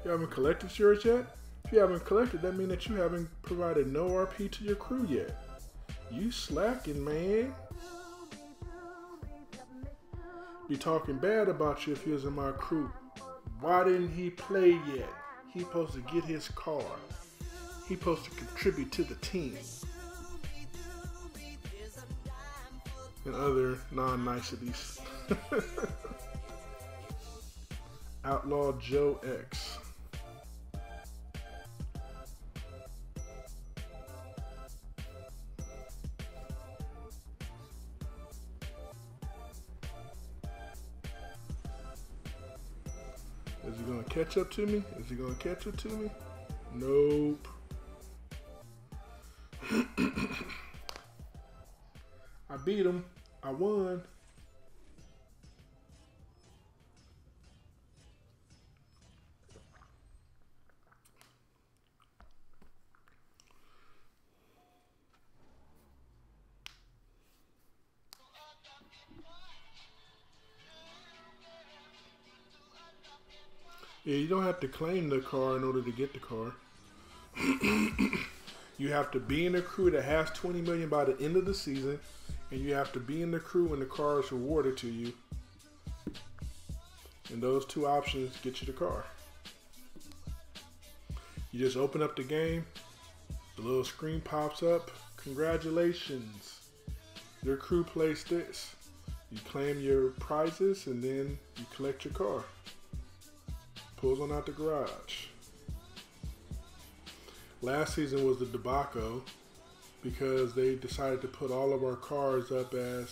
You haven't collected yours yet? If you haven't collected, that means that you haven't provided no RP to your crew yet. You slacking, man. Be talking bad about you if he was in my crew. Why didn't he play yet? He supposed to get his car. He supposed to contribute to the team. And other non-niceties. Outlaw Joe X. Is he gonna catch up to me? Is he gonna catch up to me? Nope. I beat him. I won. Yeah, you don't have to claim the car in order to get the car. You have to be in a crew that has 20 million by the end of the season, and you have to be in the crew when the car is rewarded to you. And those two options get you the car. You just open up the game, the little screen pops up. Congratulations, your crew placed this. You claim your prizes, and then you collect your car. Pulls on out the garage. Last season was the debacle because they decided to put all of our cars up as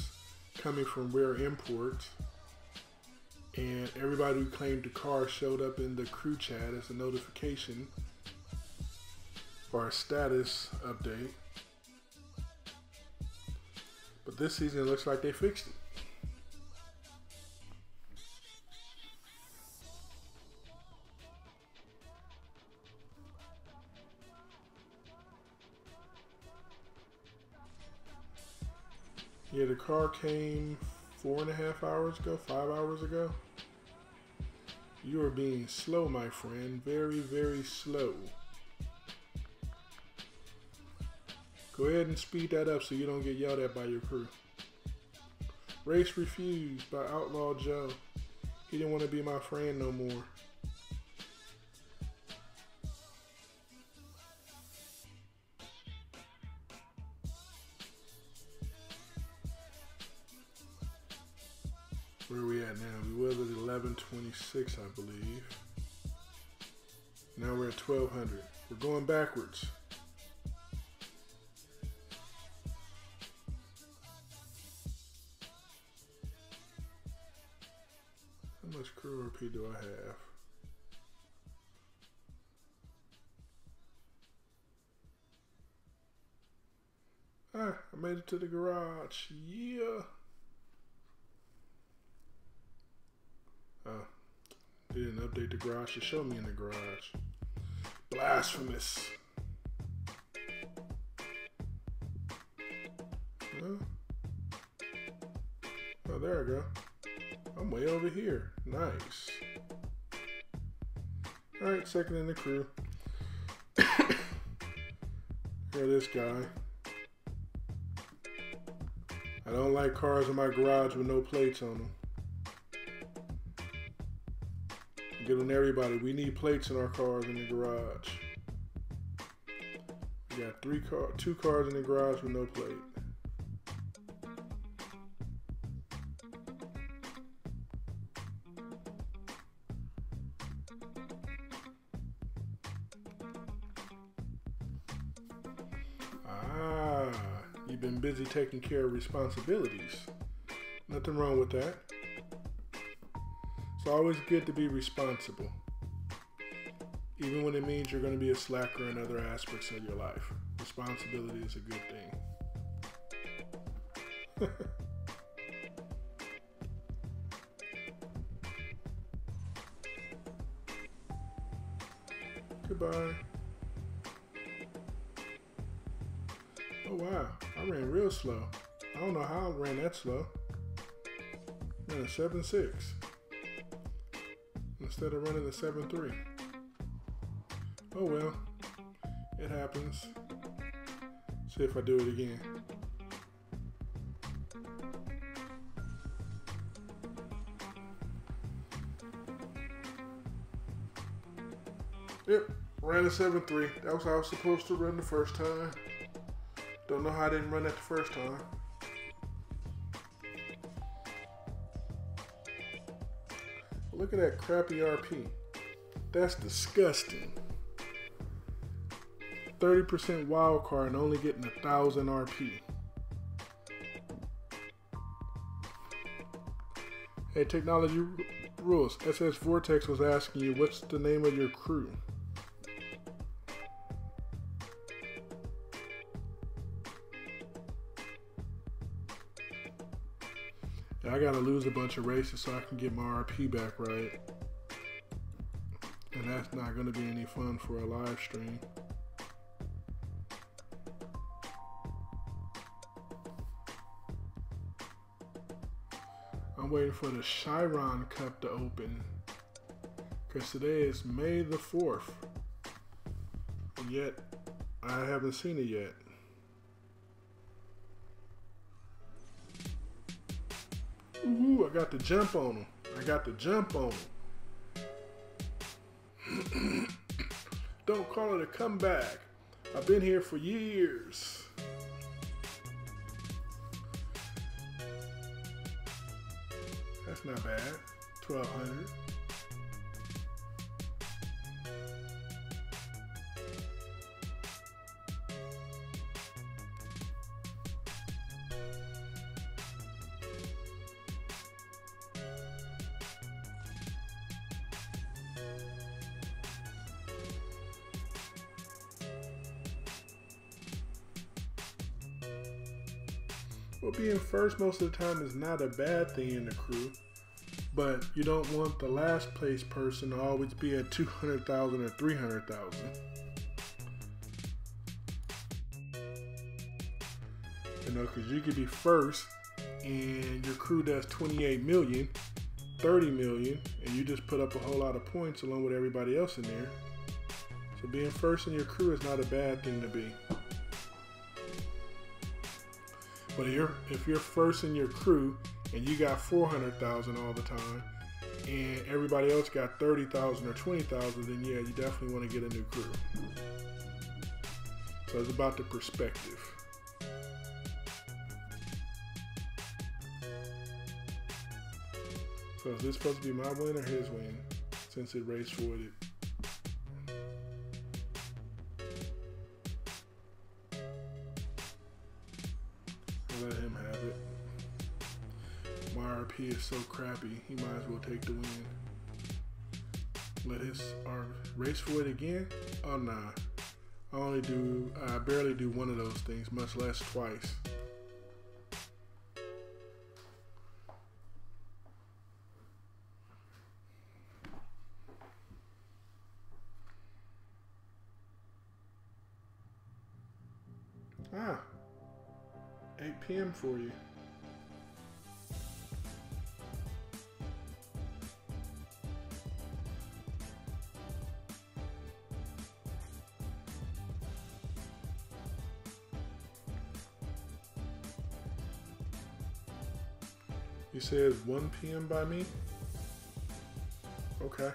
coming from rare imports, and everybody who claimed the car showed up in the crew chat as a notification for a status update. But this season it looks like they fixed it. Yeah, the car came 4.5 hours ago, 5 hours ago. You are being slow, my friend. Very, very slow. Go ahead and speed that up so you don't get yelled at by your crew. Race refused by Outlaw Joe. He didn't want to be my friend no more. Where are we at now? We was at 1126, I believe. Now we're at 1200. We're going backwards. How much crew RP do I have? Ah, I made it to the garage. Yeah. They didn't update the garage to show me in the garage. Blasphemous. Huh? Oh, there I go. I'm way over here. Nice. Alright, second in the crew. Here, this guy. I don't like cars in my garage with no plates on them. Get on everybody. We need plates in our cars in the garage. We got two cars in the garage with no plate. Ah, you've been busy taking care of responsibilities. Nothing wrong with that. It's always good to be responsible, even when it means you're going to be a slacker in other aspects of your life. Responsibility is a good thing. Goodbye. Oh wow, I ran real slow. I don't know how I ran that slow. I ran a 7.6 instead of running the 7.3. Oh well, it happens. See if I do it again. Yep, ran a 7.3. That was how I was supposed to run the first time. Don't know how I didn't run that the first time. Look at that crappy RP. That's disgusting. 30% wild card and only getting 1,000 RP. Hey, technology rules. SS Vortex was asking you, what's the name of your crew? I gotta lose a bunch of races so I can get my RP back right. And that's not gonna be any fun for a live stream. I'm waiting for the Chiron Cup to open. Because today is May the 4th. And yet, I haven't seen it yet. Ooh, I got the jump on him. I got the jump on him. Don't call it a comeback. I've been here for years. That's not bad. 1,200. Well, being first most of the time is not a bad thing in the crew, but you don't want the last place person to always be at 200,000 or 300,000. You know, because you could be first and your crew does 28 million, 30 million, and you just put up a whole lot of points along with everybody else in there. So being first in your crew is not a bad thing to be. But if you're first in your crew and you got 400,000 all the time and everybody else got 30,000 or 20,000, then yeah, you definitely want to get a new crew. So it's about the perspective. So is this supposed to be my win or his win since it race voided? Let him have it. My RP is so crappy, he might as well take the win. Let his race void again? Oh nah. I barely do one of those things, much less twice. Ah. 8 p.m. for you. You said 1 p.m. by me? Okay.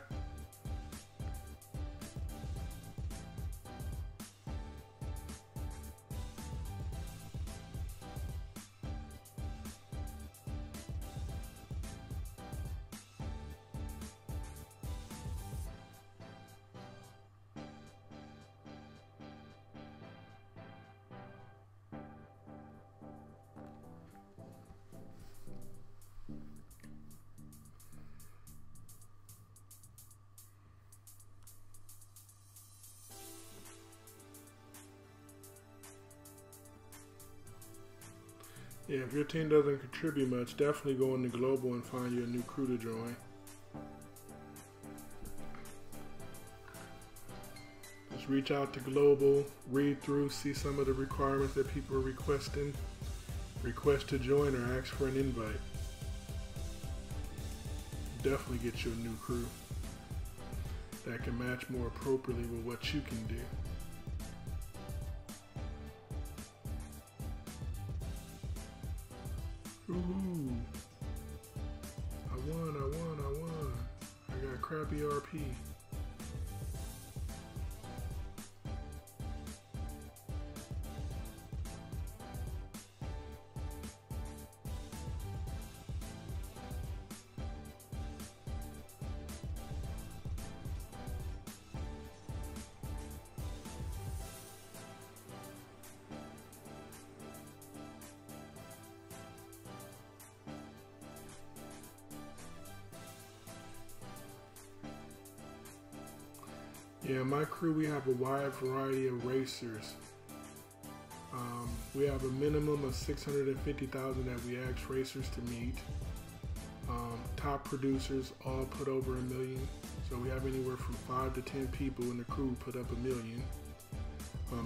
Yeah, if your team doesn't contribute much, definitely go into global and find you a new crew to join. Just reach out to Global, read through, see some of the requirements that people are requesting, request to join or ask for an invite. Definitely get you a new crew that can match more appropriately with what you can do. Ooh, I won. I got crappy RP. Yeah, my crew, we have a wide variety of racers. We have a minimum of 650,000 that we ask racers to meet. Top producers all put over $1 million. So we have anywhere from 5 to 10 people in the crew put up $1 million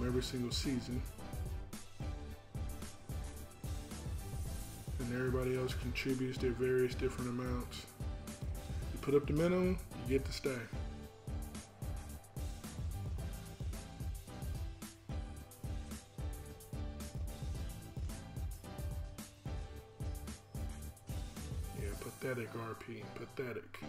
every single season. And everybody else contributes their various different amounts. You put up the minimum, you get to stay. Pathetic RP, pathetic.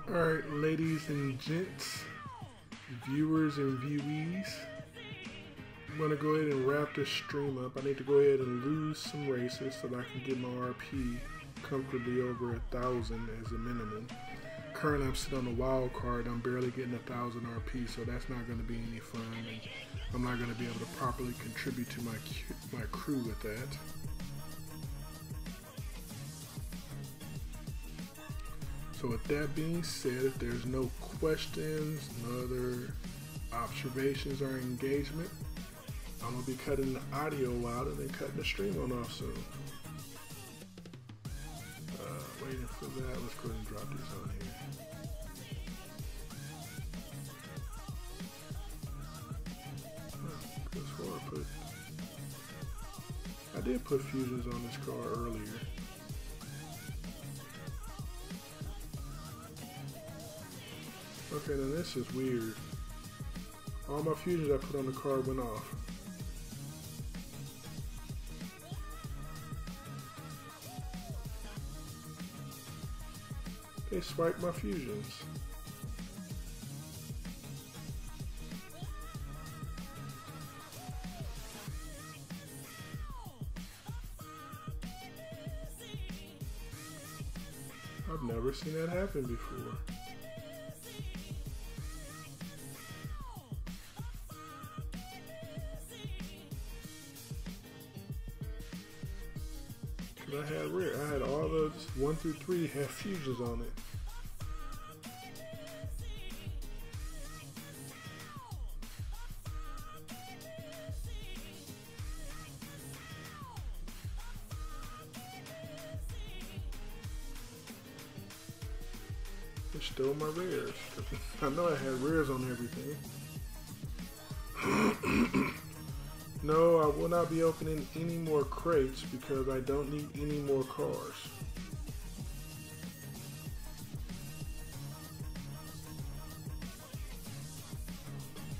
All right, ladies and gents, viewers and viewees, I'm gonna go ahead and wrap this stream up. I need to go ahead and lose some races so that I can get my RP comfortably over 1,000 as a minimum. Currently I'm sitting on a wild card. I'm barely getting 1,000 RP, so that's not gonna be any fun, and I'm not gonna be able to properly contribute to my crew with that. So with that being said, if there's no questions, no other observations or engagement, I'm gonna be cutting the audio out and then cutting the stream on off soon. Waiting for that. Let's go ahead and drop these on here. I did put fusions on this car earlier. Okay, now this is weird. All my fusions I put on the car went off. They swiped my fusions. I've never seen that happen before. I had all those 1 through 3 have fusions on it. They stole my rares. I know I had rares on everything. No, I will not be opening any more crates because I don't need any more cars.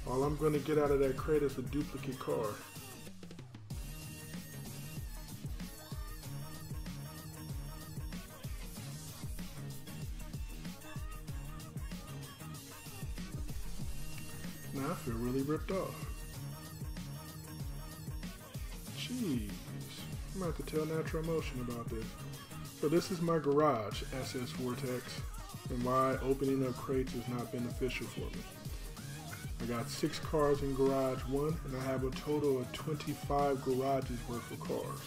All I'm going to get out of that crate is a duplicate car. Now I feel really ripped off. Jeez, I'm about to tell Natural Motion about this. So this is my garage, SS Vortex, and why opening up crates is not beneficial for me. I got 6 cars in garage 1, and I have a total of 25 garages worth of cars.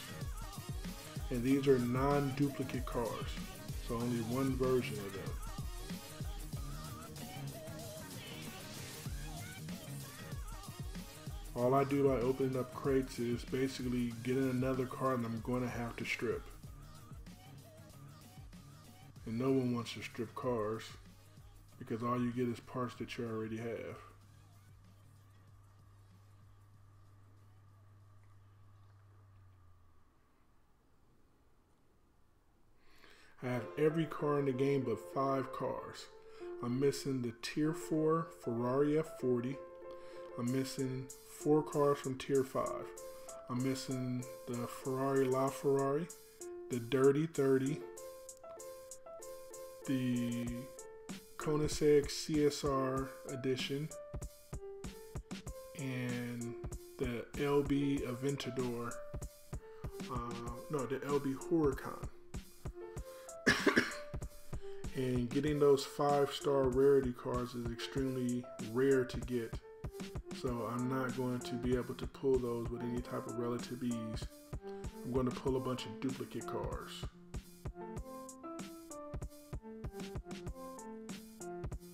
And these are non-duplicate cars, so only one version of them. All I do by opening up crates is basically get in another car and I'm going to have to strip. And no one wants to strip cars because all you get is parts that you already have. I have every car in the game but 5 cars. I'm missing the Tier 4 Ferrari F40. I'm missing 4 cars from Tier 5. I'm missing the Ferrari LaFerrari, the Dirty 30, the Koenigsegg CSR edition, and the LB Aventador, the LB Huracan. And getting those 5-star rarity cards is extremely rare to get. So I'm not going to be able to pull those with any type of relative ease. I'm going to pull a bunch of duplicate cars.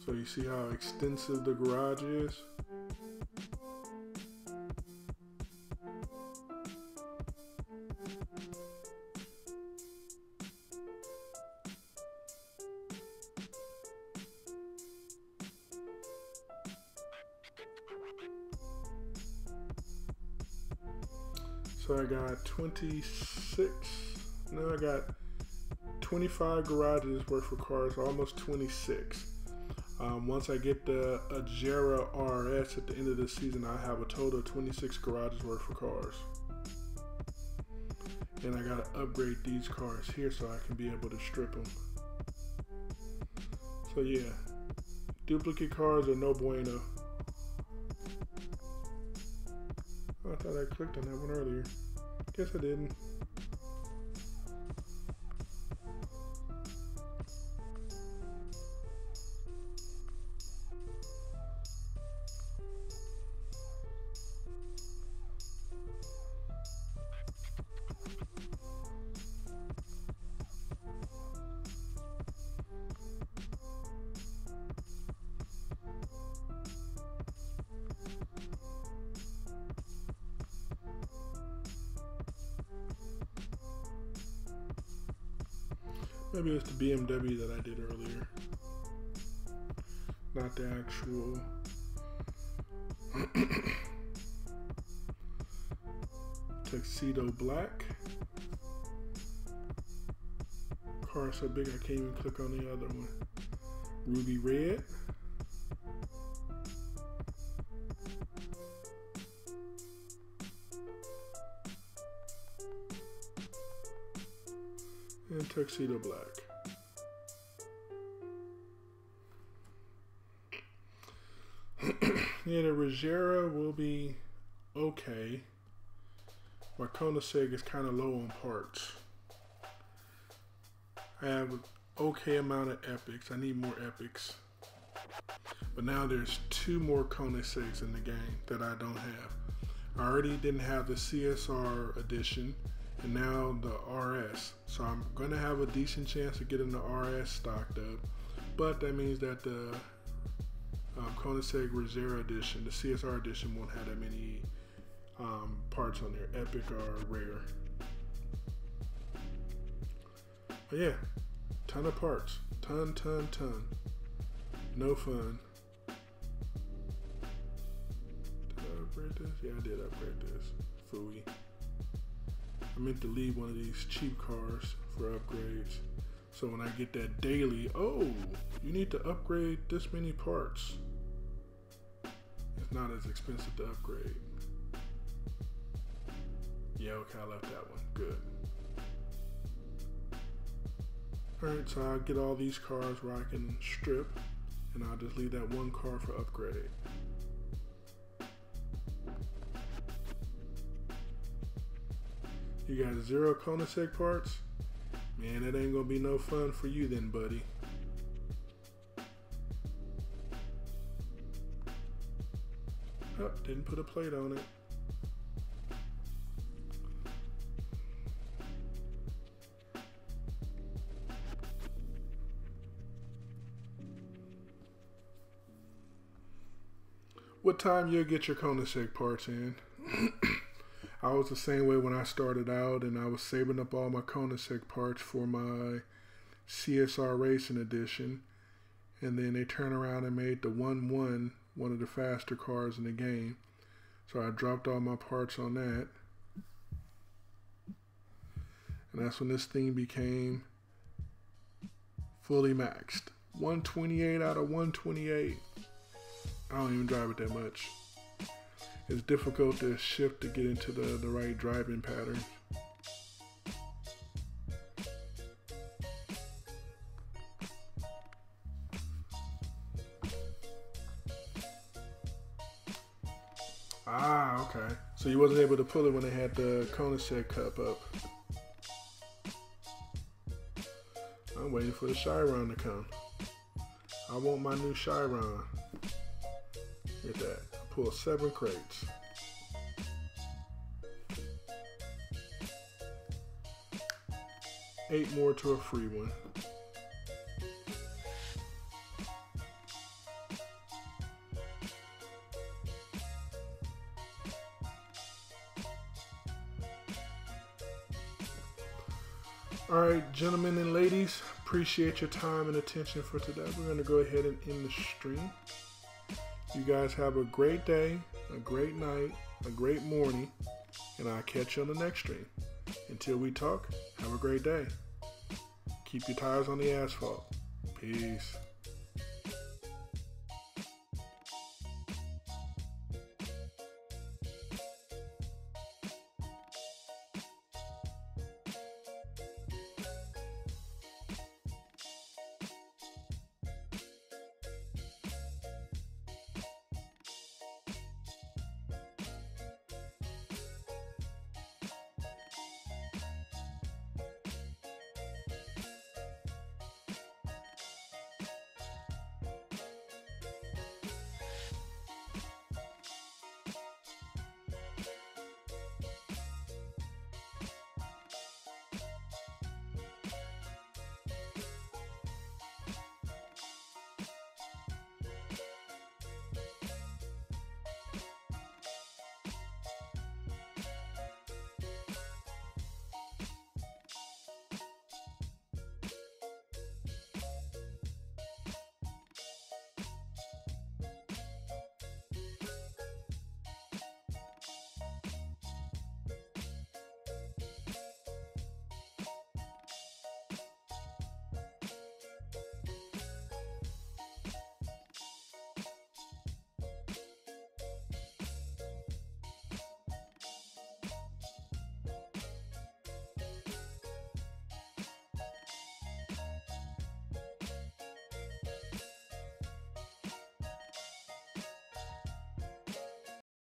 So you see how extensive the garage is? So I got 25 garages worth of cars, almost 26. Once I get the Ajera RS at the end of the season, I have a total of 26 garages worth of cars. And I gotta upgrade these cars here so I can be able to strip them. So yeah, duplicate cars are no bueno. Oh, I thought I clicked on that one earlier. Guess I didn't. Maybe it's the BMW that I did earlier, not the actual tuxedo black. Car so big I can't even click on the other one. Ruby red. And tuxedo black. Yeah, the Regera will be okay. My Koenigsegg is kind of low on parts. I have an okay amount of epics. I need more epics. But now there's 2 more Koenigsegg's in the game that I don't have. I already didn't have the CSR edition. And now the RS. So I'm going to have a decent chance of getting the RS stocked up. But that means that the Koenigsegg Regera edition, the CSR edition, won't have that many parts on there. Epic or rare. But yeah, ton of parts. Ton. No fun. Did I upgrade this? Yeah, I did upgrade this. Phooey. I meant to leave one of these cheap cars for upgrades. So when I get that daily, oh, you need to upgrade this many parts. It's not as expensive to upgrade. Yeah, okay, I left that one. Good. Alright, so I'll get all these cars where I can strip, and I'll just leave that one car for upgrade. You got 0 Koenigsegg parts? Man, that ain't gonna be no fun for you then, buddy. Oh, didn't put a plate on it. sometime you'll get your Koenigsegg parts in. I was the same way when I started out, and I was saving up all my Koenigsegg parts for my CSR Racing Edition, and then they turned around and made the 1-1 one of the faster cars in the game. So I dropped all my parts on that, and that's when this thing became fully maxed. 128 out of 128. I don't even drive it that much. It's difficult to shift to get into the right driving pattern. Ah, okay. So you wasn't able to pull it when they had the Koenigsegg Cup up. I'm waiting for the Chiron to come. I want my new Chiron. Look at that. I pulled 7 crates. Eight more to a free one. All right, gentlemen and ladies, appreciate your time and attention for today. We're going to go ahead and end the stream. You guys have a great day, a great night, a great morning, and I'll catch you on the next stream. Until we talk, have a great day. Keep your tires on the asphalt. Peace.